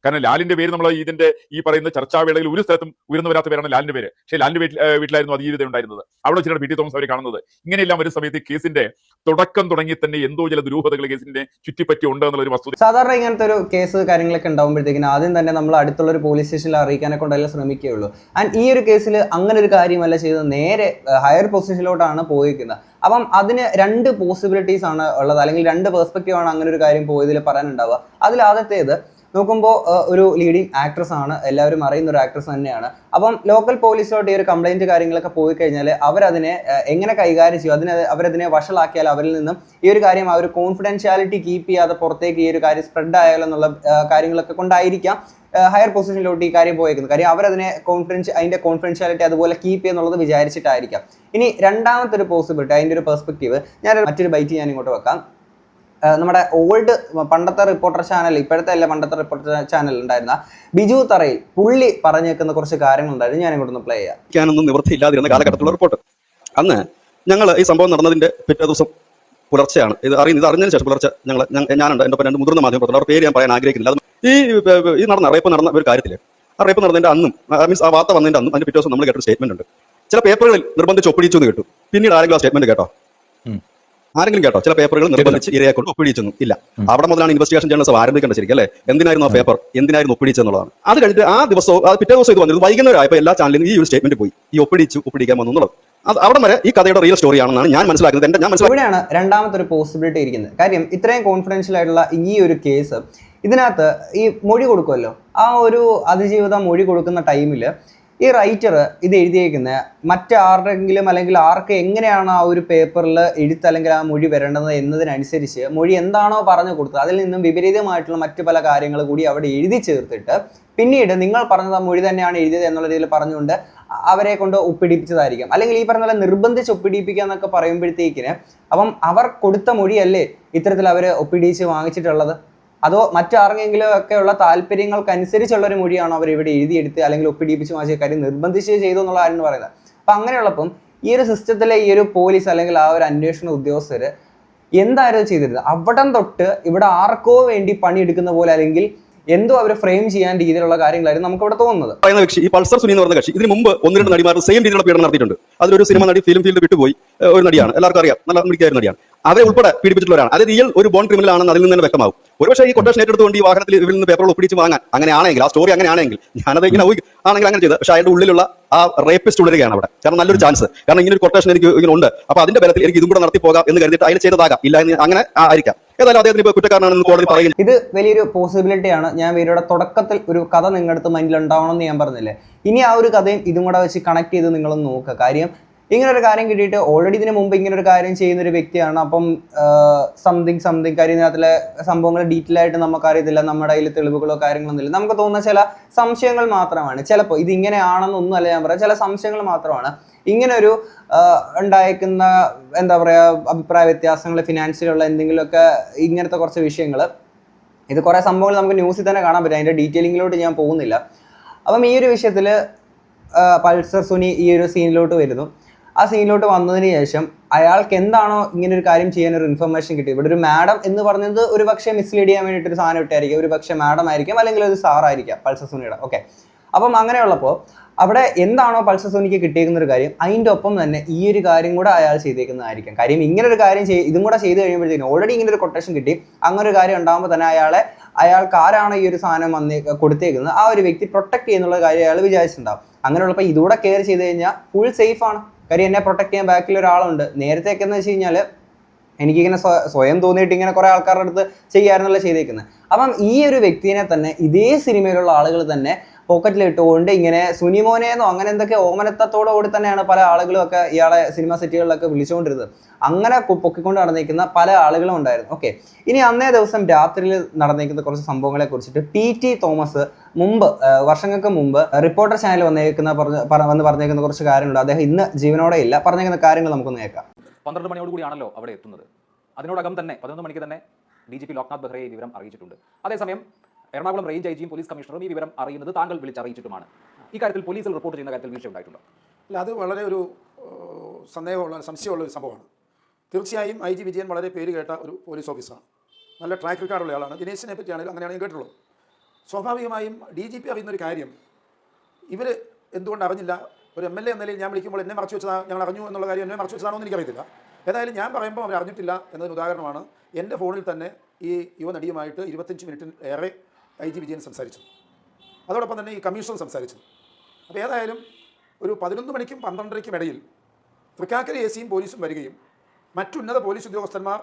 കാരണം ലാലിന്റെ പേര് നമ്മൾ ഇതിന്റെ ഈ പറയുന്ന ചർച്ചാവേളയിൽ ഒരു സ്ഥലത്തും ഉയർന്നു വരാത്ത പേരാണ് ലാലിന്റെ പേര്. പക്ഷേ ലാലിന്റെ വീട്ടിലായിരുന്നു അതിജീവിതം ഉണ്ടായിരുന്നത്. അവിടെ വെച്ചിട്ടാണ് PT തോമസ് അവരെ കാണുന്നത്. ഇങ്ങനെയെല്ലാം ഒരു സമയത്ത് കേസിന്റെ തുടക്കം തുടങ്ങി തന്നെ എന്തോ ചില ദുരൂഹതകൾ കേസിന്റെ ചുറ്റിപ്പറ്റി ഉണ്ട് എന്നുള്ളൊരു വസ്തുത. സാധാരണ ഇങ്ങനത്തെ ഒരു കേസ് കാര്യങ്ങളൊക്കെ ഉണ്ടാകുമ്പോഴത്തേക്കിന് ആദ്യം തന്നെ നമ്മൾ അടുത്തുള്ള ഒരു പോലീസ് സ്റ്റേഷനിൽ അറിയിക്കാനെ കൊണ്ടല്ല ശ്രമിക്കുകയുള്ളൂ. ആൻഡ് ഈ ഒരു കേസിൽ അങ്ങനെ ഒരു കാര്യമല്ല ചെയ്തത്, നേരെ ഹയർ പൊസിഷനിലോട്ടാണ് പോയിരിക്കുന്നത്. അപ്പം അതിന് 2 പോസിബിലിറ്റീസ് ആണ് ഉള്ളത്, അല്ലെങ്കിൽ 2 പെർസ്പെക്റ്റീവ് ആണ് അങ്ങനെ ഒരു കാര്യം പോയതിൽ പറയാനുണ്ടാവുക. അതിൽ ആദ്യത്തേത് നോക്കുമ്പോൾ ഒരു ലീഡിങ് ആക്ട്രസ് ആണ്, എല്ലാവരും അറിയുന്ന ഒരു ആക്ട്രസ് തന്നെയാണ്. അപ്പം ലോക്കൽ പോലീസിലോട്ട് ഈ ഒരു കംപ്ലൈന്റ് കാര്യങ്ങളൊക്കെ പോയി കഴിഞ്ഞാൽ അവരതിനെ എങ്ങനെ കൈകാര്യം ചെയ്യും, അവരതിനെ വഷളാക്കിയാൽ അവരിൽ നിന്നും ഈ ഒരു കാര്യം ആ ഒരു കോൺഫിഡൻഷ്യാലിറ്റി കീപ്പ് ചെയ്യാതെ പുറത്തേക്ക് ഈ ഒരു കാര്യം സ്പ്രെഡ് ആയാലെന്നുള്ള കാര്യങ്ങളൊക്കെ കൊണ്ടായിരിക്കാം ഹയർ പൊസിഷനിലോട്ട് ഈ കാര്യം പോയേക്കുന്നത്. കാര്യം അവരതിനെ അതിന്റെ കോൺഫിഡൻഷ്യാലിറ്റി അതുപോലെ കീപ്പ് ചെയ്യുന്നുള്ളത് വിചാരിച്ചിട്ടായിരിക്കാം. ഇനി രണ്ടാമത്തെ ഒരു പോസിബിലിറ്റി, അതിന്റെ ഒരു പെർസ്പെക്റ്റീവ് മറ്റൊരു ബൈറ്റ് ഞാൻ ഇങ്ങോട്ട് വെക്കാം. നമ്മുടെ പണ്ടത്തെ റിപ്പോർട്ടർ ചാനൽ, ഇപ്പോഴത്തെ അല്ല പണ്ടത്തെ റിപ്പോർട്ടർ ചാനൽ ഉണ്ടായിരുന്ന ബിജു തറയിൽ പുള്ളി പറഞ്ഞേക്കുന്ന കുറച്ച് കാര്യങ്ങളുണ്ടായിരുന്നു, ഞാൻ ഇങ്ങോട്ടൊന്ന് പ്ലേ ചെയ്യാം. ഒന്നും നിവൃത്തിയില്ലാതിരുന്ന കാലഘട്ടത്തിലുള്ള റിപ്പോർട്ട്. അന്ന് ഞങ്ങൾ ഈ സംഭവം നടന്നതിന്റെ പിറ്റേ ദിവസം പുലർച്ചെയാണ് ഇത് അറിഞ്ഞതിന് ശേഷം പുലർച്ചെ ഞാനുണ്ട്, എൻ്റെ ഒപ്പം 2 മുതിർന്ന മാധ്യമപ്രവർത്തകർ, അവർ പേര് ഞാൻ പറയാൻ ആഗ്രഹിക്കുന്നില്ല. ഈ റേപ്പ് നടന്ന ഒരു കാര്യത്തിൽ ആ റേപ്പ് നടന്നതിന്റെ അന്നും മീൻസ് ആ വാർത്ത വന്നതിന്റെ അന്നും അതിന്റെ പിറ്റേ ദിവസം നമ്മൾ കേട്ടൊരു സ്റ്റേറ്റ്മെന്റ് ഉണ്ട്. ചില പേപ്പറുകളിൽ നിർബന്ധിച്ച് ഒപ്പിടിച്ചു എന്ന് കേട്ടു. പിന്നീട് ആരെങ്കിലും ആ സ്റ്റേറ്റ്മെന്റ് കേട്ടോ? ആരെങ്കിലും കേട്ടോ? ചില പേപ്പറുകൾ നിർബന്ധിച്ച് ഇരയെ കൊണ്ട് ഒപ്പിടിച്ചെന്നും ഇല്ല. അവിടെ മുതലാണ് ഇൻവെസ്റ്റിഗേഷൻ ജേർണലിസം ആരംഭിക്കേണ്ട ശരിക്കും അല്ലേ? എന്തിനായിരുന്നു ആ പേപ്പർ, എന്തിനായിരുന്നു ഒപ്പിടിച്ചെന്നുള്ളതാണ്. അത് കഴിഞ്ഞിട്ട് ആ ദിവസവും പിറ്റേ ദിവസം ഇത് വന്നത് വൈകുന്നേരമായപ്പോൾ എല്ലാ ചാനലിലും ഈ ഒരു സ്റ്റേറ്റ്മെന്റ് പോയി, ഈ ഒപ്പിടിക്കാൻ വന്നു എന്നുള്ളത്. അത് അവിടെ വരെ ഈ കഥയുടെ റിയൽ സ്റ്റോറി ആണെന്നാണ് ഞാൻ മനസ്സിലാക്കുന്നത്. ഇവിടെയാണ് രണ്ടാമത്തെ ഒരു പോസിബിലിറ്റി ഇരിക്കുന്നത്. കാര്യം ഇത്രയും കോൺഫിഡൻഷ്യൽ ആയിട്ടുള്ള ഈ ഒരു കേസ്, ഇതിനകത്ത് ഈ മൊഴി കൊടുക്കുമല്ലോ, ആ ഒരു അതിജീവിത മൊഴി കൊടുക്കുന്ന ടൈമിൽ ഈ റൈറ്റർ ഇത് എഴുതിയേക്കുന്ന മറ്റാരുടെങ്കിലും അല്ലെങ്കിൽ ആർക്ക് എങ്ങനെയാണ് ആ ഒരു പേപ്പറിൽ എഴുത്ത് അല്ലെങ്കിൽ ആ മൊഴി വരേണ്ടത് എന്നതിനനുസരിച്ച് മൊഴി എന്താണോ പറഞ്ഞു കൊടുത്തത് അതിൽ നിന്നും വിപരീതമായിട്ടുള്ള മറ്റു പല കാര്യങ്ങൾ കൂടി അവിടെ എഴുതി ചേർത്തിട്ട് പിന്നീട് നിങ്ങൾ പറഞ്ഞത് ആ മൊഴി തന്നെയാണ് എഴുതിയത് എന്നുള്ള രീതിയിൽ പറഞ്ഞുകൊണ്ട് അവരെ കൊണ്ട് ഒപ്പിടിപ്പിച്ചതായിരിക്കാം. അല്ലെങ്കിൽ ഈ പറഞ്ഞ പോലെ നിർബന്ധിച്ച് ഒപ്പിടിപ്പിക്കുക എന്നൊക്കെ പറയുമ്പോഴത്തേക്കിന് അപ്പം അവർ കൊടുത്ത മൊഴിയല്ലേ ഇത്തരത്തിൽ അവർ ഒപ്പിടിച്ച് വാങ്ങിച്ചിട്ടുള്ളത്? അതോ മറ്റാർക്കെങ്കിലും ഒക്കെയുള്ള താല്പര്യങ്ങൾക്കനുസരിച്ചുള്ള ഒരു മൊഴിയാണോ അവർ ഇവിടെ എഴുതിയെടുത്ത് അല്ലെങ്കിൽ ഒപ്പിടിപ്പിച്ച് വാങ്ങിച്ച കാര്യം നിർബന്ധിച്ച് ചെയ്തു എന്നുള്ള ആരെന്ന് പറയുന്നത്? അപ്പം അങ്ങനെയുള്ളപ്പം ഈ ഒരു സിസ്റ്റത്തിലെ ഈ ഒരു പോലീസ് അല്ലെങ്കിൽ ആ ഒരു അന്വേഷണ ഉദ്യോഗസ്ഥർ എന്തായിരുന്നു ചെയ്തിരുന്നത്? അവിടം തൊട്ട് ഇവിടെ ആർക്കോ വേണ്ടി പണിയെടുക്കുന്ന പോലെ അല്ലെങ്കിൽ എന്തോ അവർ ഫ്രെയിം ചെയ്യാൻ രീതിയിലുള്ള കാര്യങ്ങളായിരുന്നു നമുക്ക് ഇവിടെ തോന്നുന്നത്. പറയുന്ന കക്ഷി ഈ പൾസർ സുനി എന്ന് പറഞ്ഞ കക്ഷി ഇതിന് മുമ്പ് 1-2 നടിമാർ സെയിം രീതിയിലുള്ള പീഡനം നടത്തിയിട്ടുണ്ട്. അതിലൊരു സിനിമ നടി ഫിലിം ഫീൽഡ് വിട്ടുപോയി ഒരു നടിയാണ്, എല്ലാവർക്കും അറിയാം, നല്ല മിടിക്കായ നടിയാണ്. അവരെ ഉൾപ്പെടെ പീഡിപ്പിച്ചിട്ടുള്ളവരാണ്. അത് റിയൽ ഒരു ബോൺ ക്രിമിനൽ ആണെന്ന് അതിൽ നിന്ന് തന്നെ വ്യക്തമാവും. ഒരുപക്ഷെ ഈ കൊട്ടേഷൻ ഏറ്റെടുത്തുകൊണ്ട് ഈ വാഹനത്തിൽ ഇവരിൽ നിന്ന് പേപ്പറുകൾ ഒപ്പിടിച്ച് വാങ്ങാൻ അങ്ങനെയാണെങ്കിൽ, ആ സ്റ്റോറി അങ്ങനെയാണെങ്കിൽ, ഞാനത് ഇങ്ങനെ ആണെങ്കിൽ അങ്ങനെ ചെയ്ത്, പക്ഷേ അതിന്റെ ഉള്ളിലുള്ള ആ റേപ്പിസ്റ്റ് തുടരുകയാണ് അവിടെ. കാരണം നല്ലൊരു ചാൻസ്, കാരണം ഇങ്ങനെ ഒരു കൊട്ടേഷൻ എനിക്ക് ഇങ്ങനെ ഉണ്ട്, അപ്പൊ അതിന്റെ ബലത്തിൽ എനിക്ക് ഇതും കൂടെ നടത്തി പോകാം എന്ന് കരുതിയിട്ട് അതിൽ ചെയ്തതാകാം, ഇല്ല എന്ന് അങ്ങനെ ആയിരിക്കാം. ഏതായാലും അദ്ദേഹത്തിന് ഇപ്പോൾ കുറ്റക്കാരനാണെന്ന് കോടതി പറയുന്നു. ഇത് വലിയൊരു പോസിബിലിറ്റിയാണ്. ഞാൻ ഇവരുടെ തുടക്കത്തിൽ ഒരു കഥ നിങ്ങളുടെ അടുത്ത് മൈൻഡിൽ ഉണ്ടാവണം എന്ന് ഞാൻ പറഞ്ഞില്ലേ. ഇനി ആ ഒരു കഥയും ഇതും കൂടെ വെച്ച് കണക്ട് ചെയ്ത് നിങ്ങളൊന്ന് നോക്കുക. കാര്യം ഇങ്ങനെ ഒരു കാര്യം കിട്ടിയിട്ട് ഓൾറെഡി ഇതിന് മുമ്പ് ഇങ്ങനെ ഒരു കാര്യം ചെയ്യുന്ന ഒരു വ്യക്തിയാണ്. അപ്പം സംതിങ് കാര്യം ഇതിനകത്തിലെ സംഭവങ്ങൾ ഡീറ്റെയിൽ ആയിട്ട് നമുക്കറിയത്തില്ല, നമ്മുടെ കയ്യിൽ തെളിവുകളോ കാര്യങ്ങളൊന്നും ഇല്ല. നമുക്ക് തോന്നുന്ന ചില സംശയങ്ങൾ മാത്രമാണ്. ചിലപ്പോൾ ഇത് ഇങ്ങനെയാണെന്നൊന്നും അല്ല ഞാൻ പറയാം, ചില സംശയങ്ങൾ മാത്രമാണ്. ഇങ്ങനെ ഒരു ഉണ്ടായിരിക്കുന്ന എന്താ പറയുക അഭിപ്രായ വ്യത്യാസങ്ങൾ, ഫിനാൻഷ്യലുള്ള എന്തെങ്കിലുമൊക്കെ ഇങ്ങനത്തെ കുറച്ച് വിഷയങ്ങൾ, ഇത് കുറേ സംഭവങ്ങൾ നമുക്ക് ന്യൂസിൽ തന്നെ കാണാൻ പറ്റും. അതിൻ്റെ ഡീറ്റെയിലിങ്ങിലോട്ട് ഞാൻ പോകുന്നില്ല. അപ്പം ഈ ഒരു വിഷയത്തിൽ പൾസർ സുനി ഈ ഒരു സീനിലോട്ട് വരുന്നു. ആ സീനിലോട്ട് വന്നതിന് ശേഷം അയാൾക്ക് എന്താണോ ഇങ്ങനെ ഒരു കാര്യം ചെയ്യാനൊരു ഇൻഫർമേഷൻ കിട്ടി. ഇവിടെ ഒരു മാഡം എന്ന് പറഞ്ഞത് ഒരു പക്ഷേ മിസ്ലീഡ് ചെയ്യാൻ വേണ്ടിയിട്ടൊരു സാധനം ഇട്ടായിരിക്കും, ഒരു പക്ഷേ മാഡം ആയിരിക്കും, അല്ലെങ്കിൽ ഒരു സാറായിരിക്കാം പൾസർ സുനിയുടെ. ഓക്കെ, അപ്പം അങ്ങനെയുള്ളപ്പോൾ അവിടെ എന്താണോ പൾസർ സുനിക്ക് കിട്ടിയിരിക്കുന്ന ഒരു കാര്യം, അതിൻ്റെ ഒപ്പം തന്നെ ഈ ഒരു കാര്യം കൂടെ അയാൾ ചെയ്തേക്കുന്നതായിരിക്കും. കാര്യം ഇങ്ങനെ ഒരു കാര്യം ഇതും കൂടെ ചെയ്ത് കഴിയുമ്പോഴത്തേക്കും ഓൾറെഡി ഇങ്ങനെ ഒരു കൊട്ടേഷൻ കിട്ടി, അങ്ങനെ ഒരു കാര്യം ഉണ്ടാകുമ്പോൾ തന്നെ അയാൾക്ക് ആരാണ് ഈ ഒരു സാധനം കൊടുത്തേക്കുന്നത് ആ ഒരു വ്യക്തി പ്രൊട്ടക്ട് ചെയ്യുന്നുള്ള കാര്യം അയാൾ വിചാരിച്ചിട്ടുണ്ടാവും. അങ്ങനെയുള്ളപ്പോൾ ഇതുകൂടെ കെയർ ചെയ്ത് കഴിഞ്ഞാൽ ഫുൾ സേഫ് ആണ്. കാര്യം എന്നെ പ്രൊട്ടക്ട് ചെയ്യാൻ ബാക്കിൽ ഒരാളുണ്ട്. നേരത്തെയൊക്കെ എന്ന് വെച്ച് കഴിഞ്ഞാൽ എനിക്കിങ്ങനെ സ്വയം തോന്നിയിട്ട് ഇങ്ങനെ കുറേ ആൾക്കാരുടെ അടുത്ത് ചെയ്യാറുന്നുള്ള ചെയ്തേക്കുന്നത്. അപ്പം ഈ ഒരു വ്യക്തിനെ തന്നെ ഇതേ സിനിമയിലുള്ള ആളുകൾ തന്നെ പോക്കറ്റിലിട്ടുകൊണ്ട് ഇങ്ങനെ സുനിമോനെന്നോ അങ്ങനെ എന്തൊക്കെ ഓമനത്തത്തോടു കൂടി തന്നെയാണ് പല ആളുകളും ഒക്കെ ഇയാളെ സിനിമ സെറ്റുകളിലൊക്കെ വിളിച്ചുകൊണ്ടിരുന്നത്. അങ്ങനെ പൊക്കിക്കൊണ്ട് നടന്നിരിക്കുന്ന പല ആളുകളും ഉണ്ടായിരുന്നു. ഓക്കെ, ഇനി അന്നേ ദിവസം രാത്രിയിൽ നടന്നിരിക്കുന്ന കുറച്ച് സംഭവങ്ങളെ കുറിച്ചിട്ട് PT തോമസ് മുമ്പ് വർഷങ്ങൾക്ക് മുമ്പ് റിപ്പോർട്ടർ ചാനൽ വന്ന് പറഞ്ഞേക്കുന്ന കുറച്ച് കാര്യങ്ങളുണ്ട്. അദ്ദേഹം ഇന്ന് ജീവനോടെ ഇല്ല, പറഞ്ഞേക്കുന്ന കാര്യങ്ങൾ നമുക്കൊന്ന് കേൾക്കാം. 12 മണിയോടുകൂടിയാണല്ലോ അവിടെ എത്തുന്നത്. അതിനോടകം തന്നെ 11 മണിക്ക് തന്നെ DGP ലോക്നാഥ് ബെഹ്റയെ ഈ വിവരം അറിയിച്ചിട്ടുണ്ട്. അതേസമയം എറണാകുളം റേഞ്ച് IGയും പോലീസ് കമ്മീഷണറും ഈ വിവരം അറിയുന്നത് താങ്കൾ വിളിച്ചറിയിച്ചിട്ടുമാണ്. ഇക്കാര്യത്തിൽ പോലീസിൽ റിപ്പോർട്ട് ചെയ്യുന്ന കാര്യത്തിൽ വീഴ്ച ഉണ്ടായിട്ടുണ്ടോ? അല്ല, അത് വളരെ ഒരു സംശയമുള്ള ഒരു സംഭവമാണ്. തീർച്ചയായും IG വിജയൻ വളരെ പേര് കേട്ട ഒരു പോലീസ് ഓഫീസറാണ്, നല്ല ട്രാക്ക് റെക്കോർഡുള്ള ആളാണ്. ദിനേശിനെ പറ്റിയാണെങ്കിലും അങ്ങനെയാണ് ഞാൻ കേട്ടുള്ളത്. സ്വാഭാവികമായും DGP അറിയുന്നൊരു കാര്യം ഇവർ എന്തുകൊണ്ട് അറിഞ്ഞില്ല? ഒരു MLA എന്ന നിലയിൽ ഞാൻ വിളിക്കുമ്പോൾ എന്നെ മറച്ചു വെച്ചതാണ്, ഞങ്ങൾ അറിഞ്ഞു എന്നുള്ള കാര്യം എന്നെ മറച്ചു വെച്ചതാണോ എന്ന് എനിക്കറിയത്തില്ല. ഏതായാലും ഞാൻ പറയുമ്പോൾ അവർ അറിഞ്ഞിട്ടില്ല എന്നതിന് ഉദാഹരണമാണ് എൻ്റെ ഫോണിൽ തന്നെ ഈ യുവനടിയുമായിട്ട് 25 മിനിറ്റിൽ ഏറെ IG വിജയൻ സംസാരിച്ചു. അതോടൊപ്പം തന്നെ ഈ കമ്മീഷണർ സംസാരിച്ചു. അപ്പോൾ ഏതായാലും ഒരു 11 മണിക്കും 12:30ക്കും ഇടയിൽ തൃക്കാക്കര ACയും പോലീസും വരികയും മറ്റുന്നത പോലീസ് ഉദ്യോഗസ്ഥന്മാർ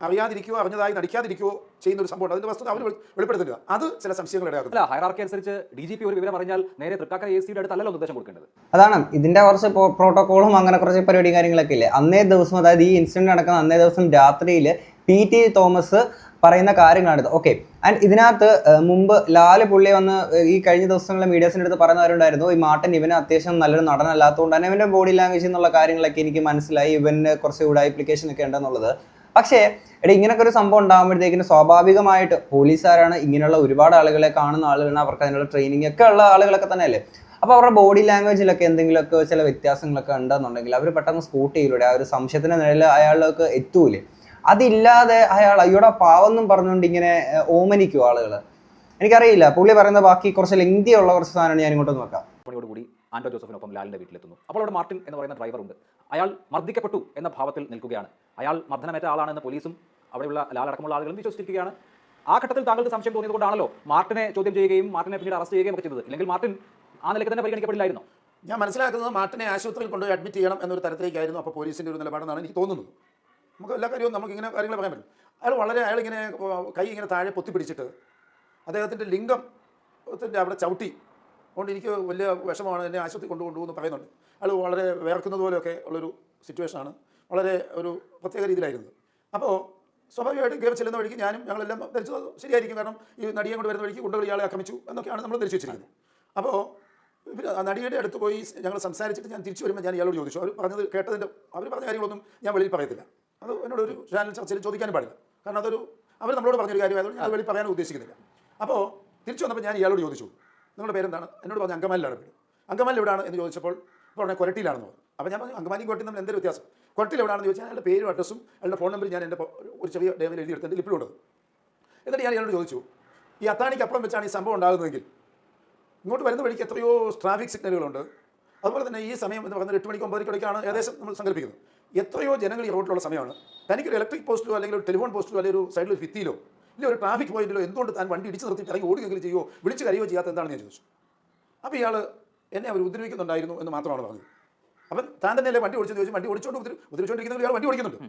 അറിയാതിരിക്കുകയോ അറിഞ്ഞതായി നടിക്കാതിരിക്കുകയോ ചെയ്യുന്ന ഒരു സംഭവം. അതിൻ്റെ വസ്തുത അവർ വെളിപ്പെടുത്തുക, അത് ചില സംശയങ്ങൾ ഇടയാക്കുന്നു. അല്ല, ഹയറാർക്കി അനുസരിച്ച് DGP ഒരു വിവരം അറിഞ്ഞാൽ നേരെ തൃക്കാക്കര ACയുടെ അടുത്തല്ലല്ലോ നിർദ്ദേശം കൊടുക്കേണ്ടത്. അതാണ് ഇതിന്റെ കുറച്ച് പ്രോട്ടോക്കോളും അങ്ങനെ കുറച്ച് പരിപാടി കാര്യങ്ങളൊക്കെ ഇല്ലേ. അന്നേ ദിവസം, അതായത് ഈ ഇൻസിഡന്റ് നടക്കുന്ന അന്നേ ദിവസം രാത്രിയിൽ PT തോമസ് പറയുന്ന കാര്യങ്ങളാണിത്. ഓക്കെ, ആൻഡ് ഇതിനകത്ത് മുമ്പ് ലാല് പുള്ളി വന്ന് ഈ കഴിഞ്ഞ ദിവസങ്ങളിൽ മീഡിയാസിൻ്റെ അടുത്ത് പറയുന്നവരുണ്ടായിരുന്നു, ഈ മാർട്ടിൻ ഇവന് അത്യാവശ്യം നല്ലൊരു നടനല്ലാത്തതുകൊണ്ട് തന്നെ ഇവൻ്റെ ബോഡി ലാംഗ്വേജ് എന്നുള്ള കാര്യങ്ങളൊക്കെ എനിക്ക് മനസ്സിലായി, ഇവന് കുറച്ച് കൂടെ ആപ്ലിക്കേഷൻ ഒക്കെ ഉണ്ടെന്നുള്ളത്. പക്ഷേ ഇങ്ങനൊക്കെ ഒരു സംഭവം ഉണ്ടാകുമ്പോഴത്തേക്കിന് സ്വാഭാവികമായിട്ട് പോലീസുകാരാണ്, ഇങ്ങനെയുള്ള ഒരുപാട് ആളുകളെ കാണുന്ന ആളുകളാണ്, അവർക്ക് അതിനുള്ള ട്രെയിനിങ് ഒക്കെ ഉള്ള ആളുകളൊക്കെ തന്നെയല്ലേ. അപ്പോൾ അവരുടെ ബോഡി ലാംഗ്വേജിലൊക്കെ എന്തെങ്കിലുമൊക്കെ ചില വ്യത്യാസങ്ങളൊക്കെ ഉണ്ടെന്നുണ്ടെങ്കിൽ അവർ പെട്ടെന്ന് സ്പോട്ട് ചെയ്യൂലേ, ആ ഒരു സംശയത്തിൻ്റെ നിലയിൽ അയാളിലേക്ക് എത്തൂലേ. അതില്ലാതെ അയാൾ അയ്യോടെ പാവെന്നും പറഞ്ഞുകൊണ്ട് ഇങ്ങനെ ഓമനിക്കും ആളുകൾ. എനിക്കറിയില്ല, പുള്ളി പറയുന്ന ബാക്കി കുറച്ച് ലെങ്തിയുള്ള കുറച്ച് സാധനമാണ് ഞാൻ ഇങ്ങോട്ട് നോക്കാം. മണിയോടുകൂടി ആന്റോ ജോസഫിനൊപ്പം ലാലിന്റെ വീട്ടിലെത്തുന്നു. അപ്പോൾ അവിടെ മാർട്ടിൻ എന്ന് പറയുന്ന ഡ്രൈവർ ഉണ്ട്. അയാൾ മർദ്ദിക്കപ്പെട്ടു എന്ന ഭാവത്തിൽ നിൽക്കുകയാണ്. അയാൾ മർദ്ദനമേറ്റ ആളാണെന്ന് പോലീസും അവിടെയുള്ള ലാലടക്കമുള്ള ആളുകളും വിശ്വസിച്ചിരിക്കുകയാണ്. ആ ഘട്ടത്തിൽ താങ്കൾക്ക് സംശയം തോന്നിയതുകൊണ്ടാണല്ലോ മാർട്ടിനെ ചോദ്യം ചെയ്യുകയും മാർട്ടിനെ പിന്നീട് അറസ്റ്റ് ചെയ്യുകയും ഒക്കെ ചെയ്തത്. ഇല്ലെങ്കിൽ മാർട്ടിൻ ആ നിലയ്ക്ക് തന്നെ പരിഗണിക്കപ്പെടില്ലായിരുന്നു. ഞാൻ മനസ്സിലാക്കുന്നത് മാർട്ടിനെ ആശുപത്രിയിൽ കൊണ്ടുപോയി അഡ്മിറ്റ് ചെയ്യണം എന്നൊരു തരത്തിലേക്കായിരുന്നു അപ്പോൾ പോലീസിൻ്റെ ഒരു നിലപാടെന്നാണ് എനിക്ക് തോന്നുന്നത്. നമുക്ക് എല്ലാ കാര്യവും നമുക്ക് ഇങ്ങനെ കാര്യങ്ങൾ പറയാൻ പറ്റും. അയാളിങ്ങനെ കൈ ഇങ്ങനെ താഴെ പൊത്തിപ്പിടിച്ചിട്ട് അദ്ദേഹത്തിൻ്റെ ലിംഗത്തിൻ്റെ അവിടെ ചവിട്ടി കൊണ്ട് എനിക്ക് വലിയ വിഷമമാണ്, എന്നെ ആശുപത്രി കൊണ്ടുപോകുമെന്ന് പറയുന്നുണ്ട്. അയാൾ വളരെ വേർക്കുന്നത് പോലെയൊക്കെ ഉള്ളൊരു സിറ്റുവേഷനാണ്, വളരെ ഒരു പ്രത്യേക രീതിയിലായിരുന്നത്. അപ്പോൾ സ്വാഭാവികമായിട്ടും കയറി ചെല്ലുന്ന വഴിക്ക് ഞങ്ങളെല്ലാം ധരിച്ചത് ശരിയായിരിക്കും, കാരണം ഈ നടിയെ കൊണ്ട് വരുന്ന വഴിക്ക് ഗുണ്ടകൾ ഇയാളെ ആക്രമിച്ചു എന്നൊക്കെയാണ് നമ്മൾ ധരിച്ചു വെച്ചിരിക്കുന്നത്. അപ്പോൾ നടിയുടെ അടുത്ത് പോയി ഞങ്ങൾ സംസാരിച്ചിട്ട് ഞാൻ തിരിച്ചു വരുമ്പോൾ ഞാൻ ഇയാളോട് ചോദിച്ചു. അവർ പറഞ്ഞത് കേട്ടതിൻ്റെ അവർ പറഞ്ഞ കാര്യങ്ങളൊന്നും ഞാൻ വെളിയിൽ പറയത്തില്ല. അത് എന്നോടൊരു ചാനൽ ചർച്ചയിൽ ചോദിക്കാനും പാടില്ല, കാരണം അതൊരു അവർ നമ്മളോട് പറഞ്ഞൊരു കാര്യമായതുകൊണ്ട് ഞാൻ വെളിയിൽ പറയാനും ഉദ്ദേശിക്കുന്നില്ല. അപ്പോൾ തിരിച്ചു വന്നപ്പോൾ ഞാൻ ഇയാളോട് ചോദിച്ചു, നിങ്ങളുടെ പേരെന്താണ്? എന്നോട് പറഞ്ഞ അങ്കമാലിലാണ് വീട്. അങ്കമാലിൽ എവിടെയാണ് എന്ന് ചോദിച്ചപ്പോൾ പറഞ്ഞ കൊരട്ടിയിലാണെന്ന് പറഞ്ഞു. അപ്പോൾ ഞാൻ പറഞ്ഞു അങ്കമാലിയും കൊരട്ടിയും തമ്മിൽ എന്തൊരു വ്യത്യാസം? കൊരട്ടിയിൽ എവിടെയാണെന്ന് ചോദിച്ചാൽ അയാളുടെ പേരും അഡ്രസ്സും അയാളുടെ ഫോൺ നമ്പറും ഞാൻ എൻ്റെ ഒരു ചെറിയ ഡേവിൽ എഴുതിയെടുത്തത് ലിപ്പിലുള്ളത്. എന്നിട്ട് ഞാൻ ഇയാളോട് ചോദിച്ചു, ഈ അത്താണിക്ക് അപ്പുറം വെച്ചാണ് ഈ സംഭവം ഉണ്ടാകുന്നതെങ്കിൽ ഇങ്ങോട്ട് വരുന്ന വഴിക്ക് എത്രയോ ട്രാഫിക് സിഗ്നലുകളുണ്ട്, അതുപോലെ തന്നെ ഈ സമയം എന്ന് പറയുന്നത് 8 മണിക്ക് 9 മണിക്കാണ് ഏകദേശം നമ്മൾ സങ്കല്പിക്കുന്നത്. എത്രയോ ജനങ്ങൾ ഈ റോഡിലുള്ള സമയമാണ്. തനിക്കൊരു ഇലക്ട്രിക് പോസ്റ്റിലോ അല്ലെങ്കിൽ ഒരു ടെലിഫോൺ പോസ്റ്റിലോ അല്ലെങ്കിൽ ഒരു സൈഡിൽ ഒരു ഭിത്തിയിലോ ഇല്ല ഒരു ട്രാഫിക് പോയിന്റിലോ എന്തുകൊണ്ട് താൻ വണ്ടി ഇടിച്ച് നിർത്തി ഇറങ്ങി ഓടുകയെങ്കിലും ചെയ്യുമോ, വിളിച്ച് കരയോ ചെയ്യാത്ത എന്താണെന്ന് ഞാൻ ചോദിച്ചു. അപ്പോൾ ഇയാൾ എന്നെ അവർ ഉപദ്രവിക്കുന്നുണ്ടായിരുന്നു എന്ന് മാത്രമാണ് പറഞ്ഞത്. അപ്പം താൻ തന്നെയല്ലേ വണ്ടി ഓടിച്ചെന്ന് ചോദിച്ചു. വണ്ടി ഉപദ്രവിച്ചുകൊണ്ടിരിക്കുന്ന ഇയാൾ വണ്ടി ഓടിക്കുന്നുണ്ട്.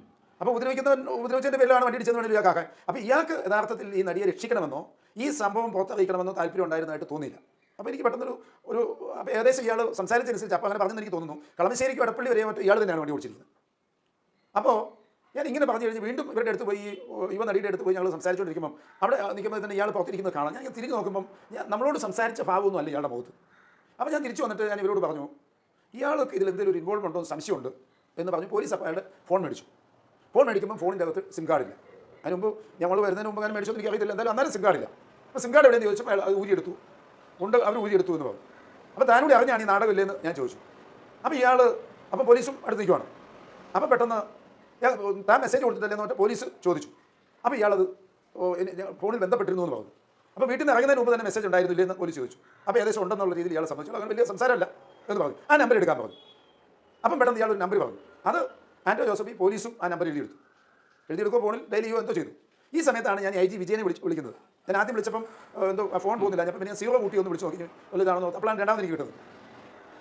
അപ്പോൾ ഉപദ്രവിച്ചതിൻ്റെ പേരിലാണ് വണ്ടി ഇടിച്ചെന്ന് വേണ്ടി ഇയാൾക്കാക്കാൻ. അപ്പോൾ ഇയാൾക്ക് യഥാർത്ഥത്തിൽ ഈ നടിയെ രക്ഷിക്കണമെന്നോ ഈ സംഭവം പുറത്തറിയിക്കണമെന്നോ താല്പര്യം ഉണ്ടായിരുന്നതായിട്ട് തോന്നിയില്ല. അപ്പോൾ എനിക്ക് പെട്ടെന്നൊരു അപ്പോൾ ഏകദേശം ഇയാൾ സംസാരിച്ചനുസരിച്ച് അപ്പോൾ അങ്ങനെ പറഞ്ഞെന്ന് എനിക്ക് തോന്നുന്നു. കളമശ്ശേരിക്ക് എടപ്പള്ളി വരെ മറ്റു ഇയാൾ തന്നെയാണ് വണ്ടി ഓടിച്ചിരുന്നത്. അപ്പോൾ ഞാൻ ഇങ്ങനെ പറഞ്ഞു കഴിഞ്ഞ് വീണ്ടും ഇവരുടെ അടുത്ത് പോയി നടിയുടെ അടുത്ത് പോയി ഞങ്ങൾ സംസാരിച്ചുകൊണ്ടിരിക്കുമ്പം അവിടെ നിൽക്കുമ്പോൾ തന്നെ ഇയാൾ പുറത്തിരിക്കുന്നത് കാണാം. ഞാൻ തിരിഞ്ഞ് നോക്കുമ്പം നമ്മളോട് സംസാരിച്ച ഭാവമൊന്നും അല്ല ഇയാളുടെ മുഖത്ത്. അപ്പോൾ ഞാൻ തിരിച്ചു വന്നിട്ട് ഞാൻ ഇവരോട് പറഞ്ഞു, ഇയാൾക്ക് ഇതിൽ എന്തെങ്കിലും ഒരു ഇൻവോൾവ് ഉണ്ടോ എന്ന് സംശയമുണ്ട് എന്ന് പറഞ്ഞു. പോലീസ് അപ്പോൾ അയാളുടെ ഫോൺ മേടിച്ചു. ഫോൺ മേടിക്കുമ്പോൾ ഫോണിൻ്റെ അകത്ത് സിം കാർഡില്ല. അതിന് മുമ്പ് ഞങ്ങൾ വരുന്നതിന് മുമ്പ് അങ്ങനെ മേടിച്ചൊന്നും എനിക്ക് അറിയത്തില്ല. എന്തായാലും അന്നേരം സിം കാർഡില്ല. അപ്പോൾ സിം കാർഡ് എവിടെയെന്ന് ചോദിച്ചപ്പോൾ അയാൾ അത് ഊരിയെടുത്തു. അവർ ഊരിയെടുത്തു എന്ന് പറഞ്ഞു. അപ്പോൾ താനൂടെ അറിഞ്ഞാണ് ഈ നാടകമില്ലെന്ന് ഞാൻ ചോദിച്ചു. അപ്പോൾ പോലീസും അടുത്ത് നിൽക്കുവാണ്. അപ്പോൾ പെട്ടെന്ന് താൻ മെസ്സേജ് കൊടുത്തിട്ടില്ലെന്ന് പറഞ്ഞിട്ട് പോലീസ് ചോദിച്ചു. അപ്പോൾ ഇയാളത് ഫോണിൽ ബന്ധപ്പെട്ടിരുന്നു എന്ന് പറഞ്ഞു. അപ്പോൾ വീട്ടിൽ നിന്ന് ഇറങ്ങുന്നതിന് മുമ്പ് തന്നെ മെസ്സേജ് ഉണ്ടായിരുന്നില്ല എന്ന് പോലീസ് ചോദിച്ചു. അപ്പോൾ ഏകദേശം ഉണ്ടെന്നുള്ള രീതിയിൽ ഇയാൾ സംബന്ധിച്ചു. അങ്ങനെ വലിയ സംസാരമല്ല എന്ന് പറഞ്ഞു. ആ നമ്പർ എടുക്കാൻ പറഞ്ഞു. അപ്പം പെട്ടെന്ന് ഇയാൾ ഒരു നമ്പർ പറഞ്ഞു. അത് ആൻഡോ ജോസഫ് പോലീസും ആ നമ്പർ എഴുതിയെടുക്കുക ഫോണിൽ ഡെയിലി എന്തോ ചെയ്തു. ഈ സമയത്താണ് ഞാൻ IG വിജയനെ വിളിക്കുന്നത്. ഞാൻ ആദ്യം വിളിച്ചപ്പം എന്തോ ഫോൺ പോകുന്നില്ല. ഞാൻ പിന്നെ 0 കൂട്ടി ഒന്ന് വിളിച്ചു നോക്കി വലുതാണെന്നോ. അപ്പോഴാണ് രണ്ടാമത് എനിക്ക് കിട്ടുന്നത്.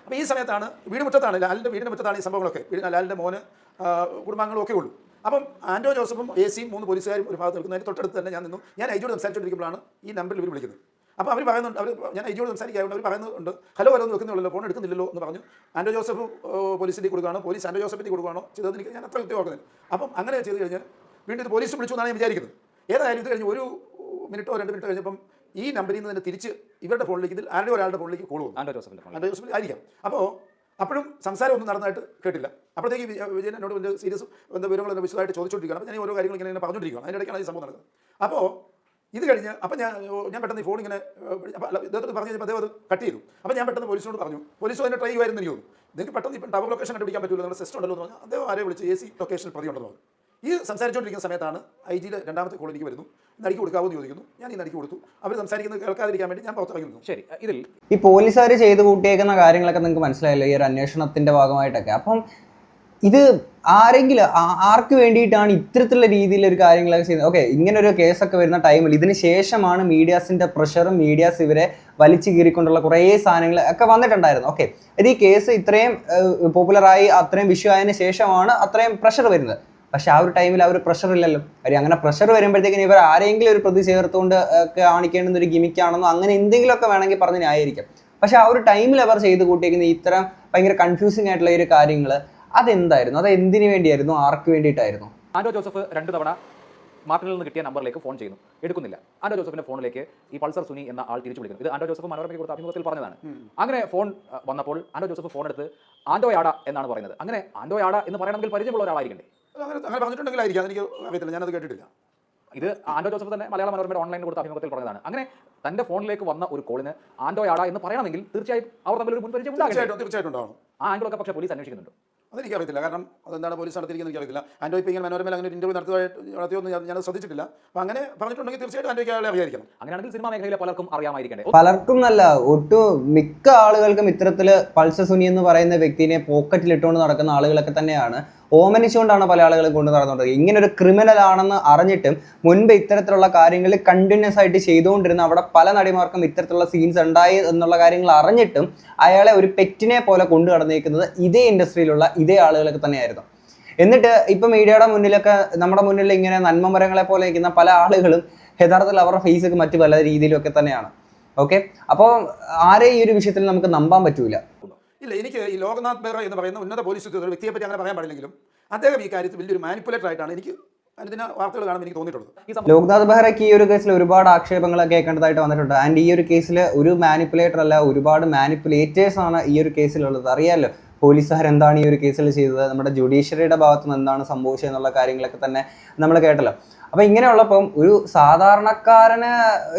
അപ്പോൾ ഈ സമയത്താണ് വീടിൻ്റെ വീടിൻ്റെ മുറ്റത്താണ് ഈ സംഭവങ്ങളൊക്കെ. ലാലിൻ്റെ മോന് കുടുംബാംഗങ്ങളും ഒക്കെ ഉള്ളൂ. അപ്പം ആൻഡോ ജോസഫും AC 3 പോലീസുകാരും ഒരു ഭാഗത്ത് നിൽക്കുന്നതിന് തൊട്ടടുത്ത് തന്നെ ഞാൻ നിന്നു. ഞാൻ IG-യോട് സംസാരിച്ചുകൊണ്ടിരിക്കുമ്പോഴാണ് ഈ നമ്പറിൽ ഇവർ വിളിക്കുന്നത്. അപ്പോൾ അവർ പറയുന്നുണ്ട്, ഞാൻ IG-യോട് സംസാരിക്കാറുണ്ട്. അവർ പറയുന്നുണ്ട് ഹലോ എന്ന് വെക്കുന്നുള്ളൂ, ഫോൺ എടുക്കുന്നില്ലല്ലോ എന്ന് പറഞ്ഞു. ആൻഡോ ജോസഫ് പോലീസിൻ്റെ കൊടുക്കുകയാണോ, പോലീസ് ആൻഡോ ജോസഫിൻ്റെ കൊടുക്കുകയാണോ ചെയ്തതെന്ന് എനിക്ക് ഞാൻ അത്ര കൃത്യം ഓർക്കുന്നില്ല. അപ്പം അങ്ങനെ ചെയ്ത് കഴിഞ്ഞാൽ വീണ്ടും ഇത് പോലീസ് വിളിച്ചു എന്നാണ് ഞാൻ വിചാരിക്കുന്നത്. ഏതായാലും ഇത് കഴിഞ്ഞ് 1 മിനിറ്റോ 2 മിനിറ്റോ കഴിഞ്ഞപ്പം ഈ നമ്പറിൽ നിന്ന് തന്നെ തിരിച്ച് ഇവരുടെ ഫോണിലേക്ക് ഇതിൽ ഒരാളുടെ ഫോണിലേക്ക് കോൾ പോകും. ആൻഡോ ജോസഫിൽ ആയിരിക്കാം. അപ്പോൾ അപ്പോഴും സംസാരം ഒന്നും നടന്നതായിട്ട് കേട്ടില്ല. അപ്പോഴത്തേക്ക് വിജയൻ എന്നോട് വലിയ സീരിയസ് വിവരങ്ങൾ വിശദമായിട്ട് ചോദിച്ചുകൊണ്ടിരിക്കുകയാണ്. അപ്പോൾ ഞാൻ ഓരോ കാര്യങ്ങൾ ഇങ്ങനെ പറഞ്ഞുകൊണ്ടിരിക്കുകയാണ്. അതിനിടയ്ക്കാണ് ഈ സംഭവം നടക്കുന്നത്. അപ്പോൾ ഇത് കഴിഞ്ഞ് അപ്പം ഞാൻ പെട്ടെന്ന് ഈ ഫോൺ ഇങ്ങനെ ഇദ്ദേഹത്തോട് പറഞ്ഞു കഴിഞ്ഞപ്പോൾ അദ്ദേഹം അത് കട്ട് ചെയ്തു. അപ്പോൾ ഞാൻ പെട്ടെന്ന് പോലീസിനോട് പറഞ്ഞു. പോലീസ് അതിനെ ട്രൈ ചെയ്യുമായിരുന്നു എനിക്ക് തോന്നുന്നു. നിങ്ങൾക്ക് പെട്ടെന്ന് ഇപ്പം ടവർ ലൊക്കേഷൻ കണ്ടുപിടിക്കാൻ പറ്റില്ല, നമ്മുടെ സിസ്റ്റം ഉണ്ടല്ലോ എന്ന് പറഞ്ഞു. അദ്ദേഹം ആരെ വിളിച്ച് AC ലൊക്കേഷനിൽ പ്രതി ഉണ്ടെന്ന് പറഞ്ഞു. ഈ സംസാരിച്ചുകൊണ്ടിരിക്കുന്ന സമയത്താണ് IG-യുടെ രണ്ടാമത്തെ കോൾ എനിക്ക് വരുന്നു. നടിക്ക് കൊടുക്കാവോ എന്ന് ചോദിക്കുന്നു. ഞാൻ ഈ നടിക്ക് കൊടുത്തു. അവർ സംസാരിക്കുന്നത് കേൾക്കാതിരിക്കാൻ വേണ്ടി ഞാൻ പുറത്തിറങ്ങുന്നു. ശരി, ഇതിൽ ഈ പോലീസുകാർ ചെയ്ത് കൂട്ടിയേക്കുന്ന കാര്യങ്ങളൊക്കെ നിങ്ങൾക്ക് മനസ്സിലായല്ലോ ഈ ഒരു അന്വേഷണത്തിന്റെ ഭാഗമായിട്ടൊക്കെ. അപ്പം ഇത് ആർക്ക് വേണ്ടിയിട്ടാണ് ഇത്തരത്തിലുള്ള രീതിയിലൊരു കാര്യങ്ങളൊക്കെ ചെയ്യുന്നത്? ഓക്കെ, ഇങ്ങനെ ഒരു കേസൊക്കെ വരുന്ന ടൈമിൽ ഇതിന് ശേഷമാണ് മീഡിയാസിന്റെ പ്രഷറും മീഡിയാസ് ഇവരെ വലിച്ചു കീറിക്കൊണ്ടുള്ള കുറേ സാധനങ്ങൾ ഒക്കെ വന്നിട്ടുണ്ടായിരുന്നു. ഓക്കെ, ഇത് ഈ കേസ് ഇത്രയും പോപ്പുലറായി അത്രയും വിഷയമായതിനു ശേഷമാണ് അത്രയും പ്രഷർ വരുന്നത്. പക്ഷെ ആ ഒരു ടൈമിൽ ആ ഒരു പ്രഷർ ഇല്ലല്ലോ. കാര്യം അങ്ങനെ പ്രഷർ വരുമ്പോഴത്തേക്കിന് ഇവർ ആരെങ്കിലും ഒരു പ്രതി ചേർത്തുകൊണ്ട് കാണിക്കേണ്ടുന്ന ഒരു ഗിമിക്കാണെന്നോ അങ്ങനെ എന്തെങ്കിലുമൊക്കെ വേണമെങ്കിൽ പറഞ്ഞ് ന്യായീകരിക്കാം. പക്ഷെ ആ ഒരു ടൈമിൽ അവർ ചെയ്ത് കൂട്ടിയേക്കുന്ന ഇത്തരം ഭയങ്കര കൺഫ്യൂസിങ് ആയിട്ടുള്ള ഒരു കാര്യങ്ങൾ അതെന്തായിരുന്നു? അത് എന്തിനു വേണ്ടിയായിരുന്നു? ആർക്ക് വേണ്ടിയിട്ടായിരുന്നു? ആൻഡോ ജോസഫ് 2 തവണ മാർട്ടിനിൽ നിന്ന് കിട്ടിയ നമ്പറിലേക്ക് ഫോൺ ചെയ്യുന്നു, എടുക്കുന്നില്ല. ആൻഡോ ജോസഫിന്റെ ഫോണിലേക്ക് ഈ പൾസർ സുനി എന്ന ആൾ തിരിച്ചു വിളിക്കുന്നു. ഇത് ആൻഡോ ജോസഫ് മനോരമയ്ക്ക് കൊടുത്ത അഭിമുഖത്തിൽ പറഞ്ഞതാണ്. അങ്ങനെ ഫോൺ വന്നപ്പോൾ ആൻഡോ ജോസഫ് ഫോൺ എടുത്ത് ആൻഡോയാട എന്നാണ് പറയുന്നത്. അങ്ങനെ ആൻഡോയാട എന്ന് പറയണമെങ്കിൽ പരിചയമുള്ള ഒരാളായിരിക്കണ്ടേ? അങ്ങനെ പറഞ്ഞിട്ടുണ്ടെങ്കിലായിരിക്കും, അതെനിക്ക് അറിയത്തില്ല, ഞാനത് കേട്ടിട്ടില്ല. ഇത് ആൻഡോ ജോസഫ് തന്നെ മലയാള മനോരമയുടെ ഓൺലൈനിൽ കൊടുത്ത അഭിമുഖത്തിൽ പറഞ്ഞതാണ്. അങ്ങനെ തന്റെ ഫോണിലേക്ക് വന്ന ഒരു കോളിന് ആൻഡോയാട എന്ന് പറയണമെങ്കിൽ തീർച്ചയായും അവർ തമ്മിൽ ഒരു മുൻപരിചയം ഉണ്ടാകും. തീർച്ചയായിട്ടും ഉണ്ടാവും. ആ ആംഗിളൊക്കെ പക്ഷേ പോലീസ് അന്വേഷിക്കുന്നുണ്ട്. അതെനിക്കറിയത്തില്ല. കാരണം അതെന്താണ് പോലീസ് നടത്തിയിരിക്കുന്നത് എനിക്കറിയില്ല. ആൻഡോ ഇപ്പോൾ ഇങ്ങനെ മനോരമയിൽ അങ്ങനെ ഒരു ഇന്റർവ്യൂ നടത്തിയൊന്നും ഞാൻ ശ്രദ്ധിച്ചിട്ടില്ല. അപ്പോൾ അങ്ങനെ പറഞ്ഞിട്ടുണ്ടെങ്കിൽ തീർച്ചയായിട്ടും ആൻഡോയ്ക്ക് അയാളെ അറിയായിരിക്കണം. അങ്ങനെയാണെങ്കിൽ സിനിമാ മേഖലയിലെ പലർക്കും അറിയാമായിരിക്കണ്ടേ? പലർക്കും നല്ല മിക്ക ആളുകൾക്കും ഇത്തരത്തിൽ പൾസർ സുനി എന്ന് പറയുന്ന വ്യക്തിനെ പോക്കറ്റിൽ ഇട്ടുകൊണ്ട് നടക്കുന്ന ആളുകളൊക്കെ തന്നെയാണ് ഓമനിച്ചുകൊണ്ടാണ് പല ആളുകളും കൊണ്ട് നടന്നുകൊണ്ടത്. ഇങ്ങനെ ഒരു ക്രിമിനൽ ആണെന്ന് അറിഞ്ഞിട്ടും മുൻപ് ഇത്തരത്തിലുള്ള കാര്യങ്ങൾ കണ്ടിന്യൂസ് ആയിട്ട് ചെയ്തുകൊണ്ടിരുന്ന അവിടെ പല നടിമാർക്കും ഇത്തരത്തിലുള്ള സീൻസ് ഉണ്ടായി എന്നുള്ള കാര്യങ്ങൾ അറിഞ്ഞിട്ടും അയാളെ ഒരു പെറ്റിനെ പോലെ കൊണ്ടു നടന്നിരിക്കുന്നത് ഇതേ ഇൻഡസ്ട്രിയിലുള്ള ഇതേ ആളുകളൊക്കെ തന്നെയായിരുന്നു. എന്നിട്ട് ഇപ്പം മീഡിയയുടെ മുന്നിലൊക്കെ നമ്മുടെ മുന്നിൽ ഇങ്ങനെ നന്മമരങ്ങളെ പോലെ നിൽക്കുന്ന പല ആളുകളും യഥാർത്ഥത്തിൽ അവരുടെ ഫേസൊക്കെ മറ്റു പല രീതിയിലൊക്കെ തന്നെയാണ്. ഓക്കെ, അപ്പോൾ ആരെ ഈ ഒരു വിഷയത്തിൽ നമുക്ക് നമ്പാൻ പറ്റൂല. ഇല്ല, എനിക്ക് ഈ ലോക്നാഥ് ബെഹ്റ എന്ന് പറയുന്ന ഉന്നത പോലീസ് ഉദ്യോഗസ്ഥ വ്യക്തിയെ പറ്റി അങ്ങനെ പറയാൻ പാടില്ലെങ്കിലും അദ്ദേഹം ഈ കാര്യത്തിൽ വലിയൊരു മാനിപ്പുലേറ്റർ ആയിട്ടാണ് എനിക്ക് അതിന് വാർത്തകൾ കാണുമ്പോൾ എനിക്ക് തോന്നിയിട്ടുള്ളത്. ലോക്നാഥ് ബെഹ്റയ്ക്ക് ഈ ഒരു കേസിൽ ഒരുപാട് ആക്ഷേപങ്ങൾ കേൾക്കേണ്ടതായിട്ട് വന്നിട്ടുണ്ട്. ആൻഡ് ഈ ഒരു കേസിൽ ഒരു മാനിപ്പുലേറ്റർ അല്ല, ഒരുപാട് മാനിപ്പുലേറ്റേഴ്സ് ആണ് ഈ ഒരു കേസിലുള്ളത്. അറിയാമല്ലോ പോലീസുകാർ എന്താണ് ഈ ഒരു കേസിൽ ചെയ്തത്, നമ്മുടെ ജുഡീഷ്യറിയുടെ ഭാഗത്തു നിന്ന് എന്താണ് സംഭവിച്ചത് എന്നുള്ള കാര്യങ്ങളൊക്കെ തന്നെ നമ്മൾ കേട്ടല്ലോ. അപ്പോൾ ഇങ്ങനെയുള്ളപ്പം ഒരു സാധാരണക്കാരന്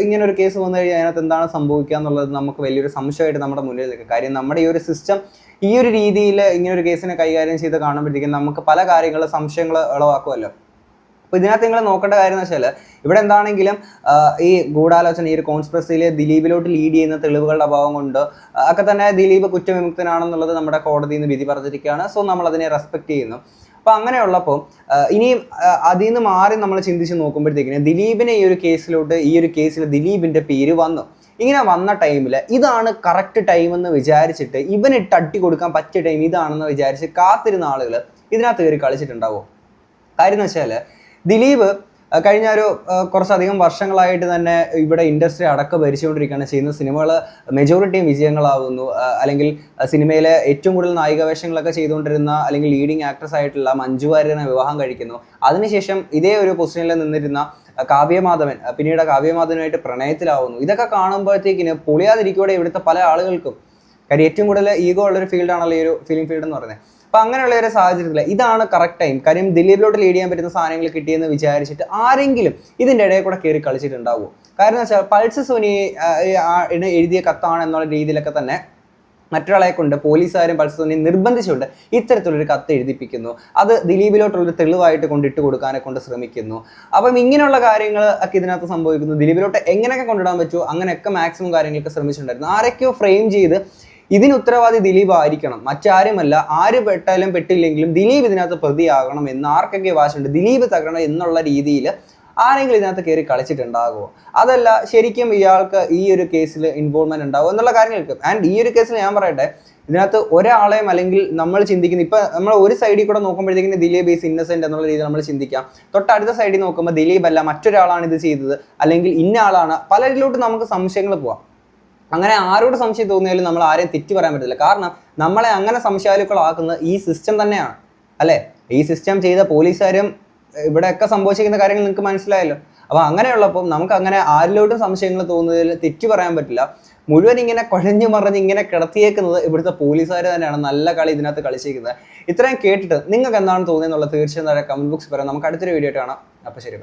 ഇങ്ങനെ ഒരു കേസ് വന്നു കഴിഞ്ഞാൽ അതിനകത്ത് എന്താണ് സംഭവിക്കുക എന്നുള്ളത് നമുക്ക് വലിയൊരു സംശയമായിട്ട് നമ്മുടെ മുന്നിൽ നിൽക്കുക. കാര്യം നമ്മുടെ ഈ ഒരു സിസ്റ്റം ഈ ഒരു രീതിയിൽ ഇങ്ങനെ ഒരു കേസിനെ കൈകാര്യം ചെയ്ത് കാണുമ്പോഴത്തേക്കും നമുക്ക് പല കാര്യങ്ങളും സംശയങ്ങൾ ഉളവാക്കുമല്ലോ. അപ്പോൾ ഇതിനകത്ത് നിങ്ങൾ നോക്കേണ്ട കാര്യം എന്ന് വെച്ചാൽ ഇവിടെ എന്താണെങ്കിലും ഈ ഗൂഢാലോചന ഈ ഒരു കോൺസ്പിറസിയിൽ ദിലീപിലോട്ട് ലീഡ് ചെയ്യുന്ന തെളിവുകളുടെ അഭാവം കൊണ്ട് ഒക്കെ തന്നെ ദിലീപ് കുറ്റവിമുക്തനാണെന്നുള്ളത് നമ്മുടെ കോടതിയിൽ നിന്ന് വിധി പറഞ്ഞിരിക്കുകയാണ്. സോ നമ്മൾ അതിനെ റെസ്പെക്ട് ചെയ്യുന്നു. അപ്പോൾ അങ്ങനെയുള്ളപ്പോൾ ഇനിയും അതിൽ നിന്ന് മാറി നമ്മൾ ചിന്തിച്ച് നോക്കുമ്പോഴത്തേക്കിന് ദിലീപിനെ ഈ ഒരു കേസിൽ ദിലീപിൻ്റെ പേര് വന്നു. ഇങ്ങനെ വന്ന ടൈമിൽ ഇതാണ് കറക്റ്റ് ടൈം എന്ന് വിചാരിച്ചിട്ട് ഇവനിട്ട് അട്ടി കൊടുക്കാൻ പറ്റിയ ടൈം ഇതാണെന്ന് വിചാരിച്ച് കാത്തിരുന്ന ആളുകൾ ഇതിനകത്ത് കയറി കളിച്ചിട്ടുണ്ടാവുമോ? കാര്യം എന്ന് വെച്ചാൽ ദിലീപ് കഴിഞ്ഞ ഒരു കുറച്ചധികം വർഷങ്ങളായിട്ട് തന്നെ ഇവിടെ ഇൻഡസ്ട്രി അടക്കം ഭരിച്ചുകൊണ്ടിരിക്കുകയാണ് ചെയ്യുന്നത്. സിനിമകൾ മെജോറിറ്റിയും വിജയങ്ങളാവുന്നു. അല്ലെങ്കിൽ സിനിമയിലെ ഏറ്റവും കൂടുതൽ നായികാവേഷങ്ങളൊക്കെ ചെയ്തുകൊണ്ടിരുന്ന അല്ലെങ്കിൽ ലീഡിങ് ആക്ട്രസ് ആയിട്ടുള്ള മഞ്ജു വാര്യരെ വിവാഹം കഴിക്കുന്നു. അതിനുശേഷം ഇതേ ഒരു പൊസിഷനിൽ നിന്നിരുന്ന കാവ്യമാധവൻ പിന്നീട് കാവ്യമാധവനുമായിട്ട് പ്രണയത്തിലാവുന്നു. ഇതൊക്കെ കാണുമ്പോഴത്തേക്കിന് പൊളിയാതിരിക്കൂടെ ഇവിടുത്തെ പല ആളുകൾക്കും. കാര്യം ഏറ്റവും കൂടുതൽ ഈഗോ ഉള്ളൊരു ഫീൽഡാണല്ലോ ഈ ഒരു ഫിലിം ഫീൽഡ് എന്ന് പറയുന്നത്. അപ്പം അങ്ങനെയുള്ള ഒരു സാഹചര്യത്തിൽ ഇതാണ് കറക്റ്റ് ടൈം. കാര്യം ദിലീപിലോട്ട് ലീഡ് ചെയ്യാൻ പറ്റുന്ന സാധനങ്ങൾ കിട്ടിയെന്ന് വിചാരിച്ചിട്ട് ആരെങ്കിലും ഇതിൻ്റെ ഇടയിൽ കൂടെ കയറി കളിച്ചിട്ടുണ്ടാവുമോ? കാരണം എന്ന് വെച്ചാൽ പൾസ് സുനി എഴുതിയ കത്താണ് എന്നുള്ള രീതിയിലൊക്കെ തന്നെ മറ്റൊരാളെ കൊണ്ട് പോലീസുകാരും പൾസ് സുനി നിർബന്ധിച്ചുകൊണ്ട് ഇത്തരത്തിലൊരു കത്ത് എഴുതിപ്പിക്കുന്നു. അത് ദിലീപിലോട്ടുള്ളൊരു തെളിവായിട്ട് കൊണ്ടിട്ട് കൊടുക്കാനെ കൊണ്ട് ശ്രമിക്കുന്നു. അപ്പം ഇങ്ങനെയുള്ള കാര്യങ്ങൾ ഒക്കെ ഇതിനകത്ത് സംഭവിക്കുന്നു. ദിലീപിലോട്ട് എങ്ങനെയൊക്കെ കൊണ്ടിടാൻ പറ്റുമോ അങ്ങനെയൊക്കെ മാക്സിമം കാര്യങ്ങളൊക്കെ ശ്രമിച്ചിട്ടുണ്ടായിരുന്നു. ആരൊക്കെയോ ഫ്രെയിം ചെയ്ത് ഇതിന് ഉത്തരവാദി ദിലീപ് ആയിരിക്കണം, മറ്റാരുമല്ല. ആര് പെട്ടാലും പെട്ടില്ലെങ്കിലും ദിലീപ് ഇതിനകത്ത് പ്രതിയാകണം എന്ന് ആർക്കൊക്കെ വാശുണ്ട്, ദിലീപ് തകരണം എന്നുള്ള രീതിയിൽ ആരെങ്കിലും ഇതിനകത്ത് കയറി കളിച്ചിട്ടുണ്ടാകുമോ? അതല്ല ശരിക്കും ഇയാൾക്ക് ഈ ഒരു കേസിൽ ഇൻവോൾവ്മെന്റ് ഉണ്ടാകുമോ എന്നുള്ള കാര്യങ്ങൾക്ക്. ആൻഡ് ഈ ഒരു കേസിൽ ഞാൻ പറയട്ടെ, ഇതിനകത്ത് ഒരാളെയും അല്ലെങ്കിൽ നമ്മൾ ചിന്തിക്കുന്ന ഇപ്പം നമ്മൾ ഒരു സൈഡിൽ കൂടെ നോക്കുമ്പോഴത്തേക്കിന് ദിലീപ് ഈസ് ഇന്നസെന്റ് എന്നുള്ള രീതിയിൽ നമ്മൾ ചിന്തിക്കാം. തൊട്ടടുത്ത സൈഡിൽ നോക്കുമ്പോൾ ദിലീപ് അല്ല മറ്റൊരാളാണ് ഇത് ചെയ്തത് അല്ലെങ്കിൽ ഇന്ന ആളാണ്. പലരിലോട്ട് നമുക്ക് സംശയങ്ങൾ പോവാം. അങ്ങനെ ആരോട് സംശയം തോന്നിയാലും നമ്മൾ ആരെയും തെറ്റ് പറയാൻ പറ്റില്ല. കാരണം നമ്മളെ അങ്ങനെ സംശയാലുക്കളാക്കുന്നത് ഈ സിസ്റ്റം തന്നെയാണ്, അല്ലേ? ഈ സിസ്റ്റം ചെയ്ത പോലീസുകാരും ഇവിടെയൊക്കെ സംഭവിച്ചിരിക്കുന്ന കാര്യങ്ങൾ നിങ്ങൾക്ക് മനസ്സിലായല്ലോ. അപ്പോൾ അങ്ങനെയുള്ളപ്പോൾ നമുക്ക് അങ്ങനെ ആരിലോട്ടും സംശയങ്ങൾ തോന്നുന്നതിൽ തെറ്റ് പറയാൻ പറ്റില്ല. മുഴുവൻ ഇങ്ങനെ കുഴഞ്ഞു മറിഞ്ഞ് ഇങ്ങനെ കിടത്തിയേക്കുന്നത് ഇവിടുത്തെ പോലീസുകാർ തന്നെയാണ്. നല്ല കളി ഇതിനകത്ത് കളിച്ചിരിക്കുന്നത്. ഇത്രയും കേട്ടിട്ട് നിങ്ങൾക്ക് എന്താണ് തോന്നിയെന്നുള്ള തീർച്ചയായും കമന്റ് ബോക്സിൽ പറയാം. നമുക്ക് അടുത്തൊരു വീഡിയോ ആയിട്ട് കാണാം. അപ്പോൾ ശരി, ബൈ.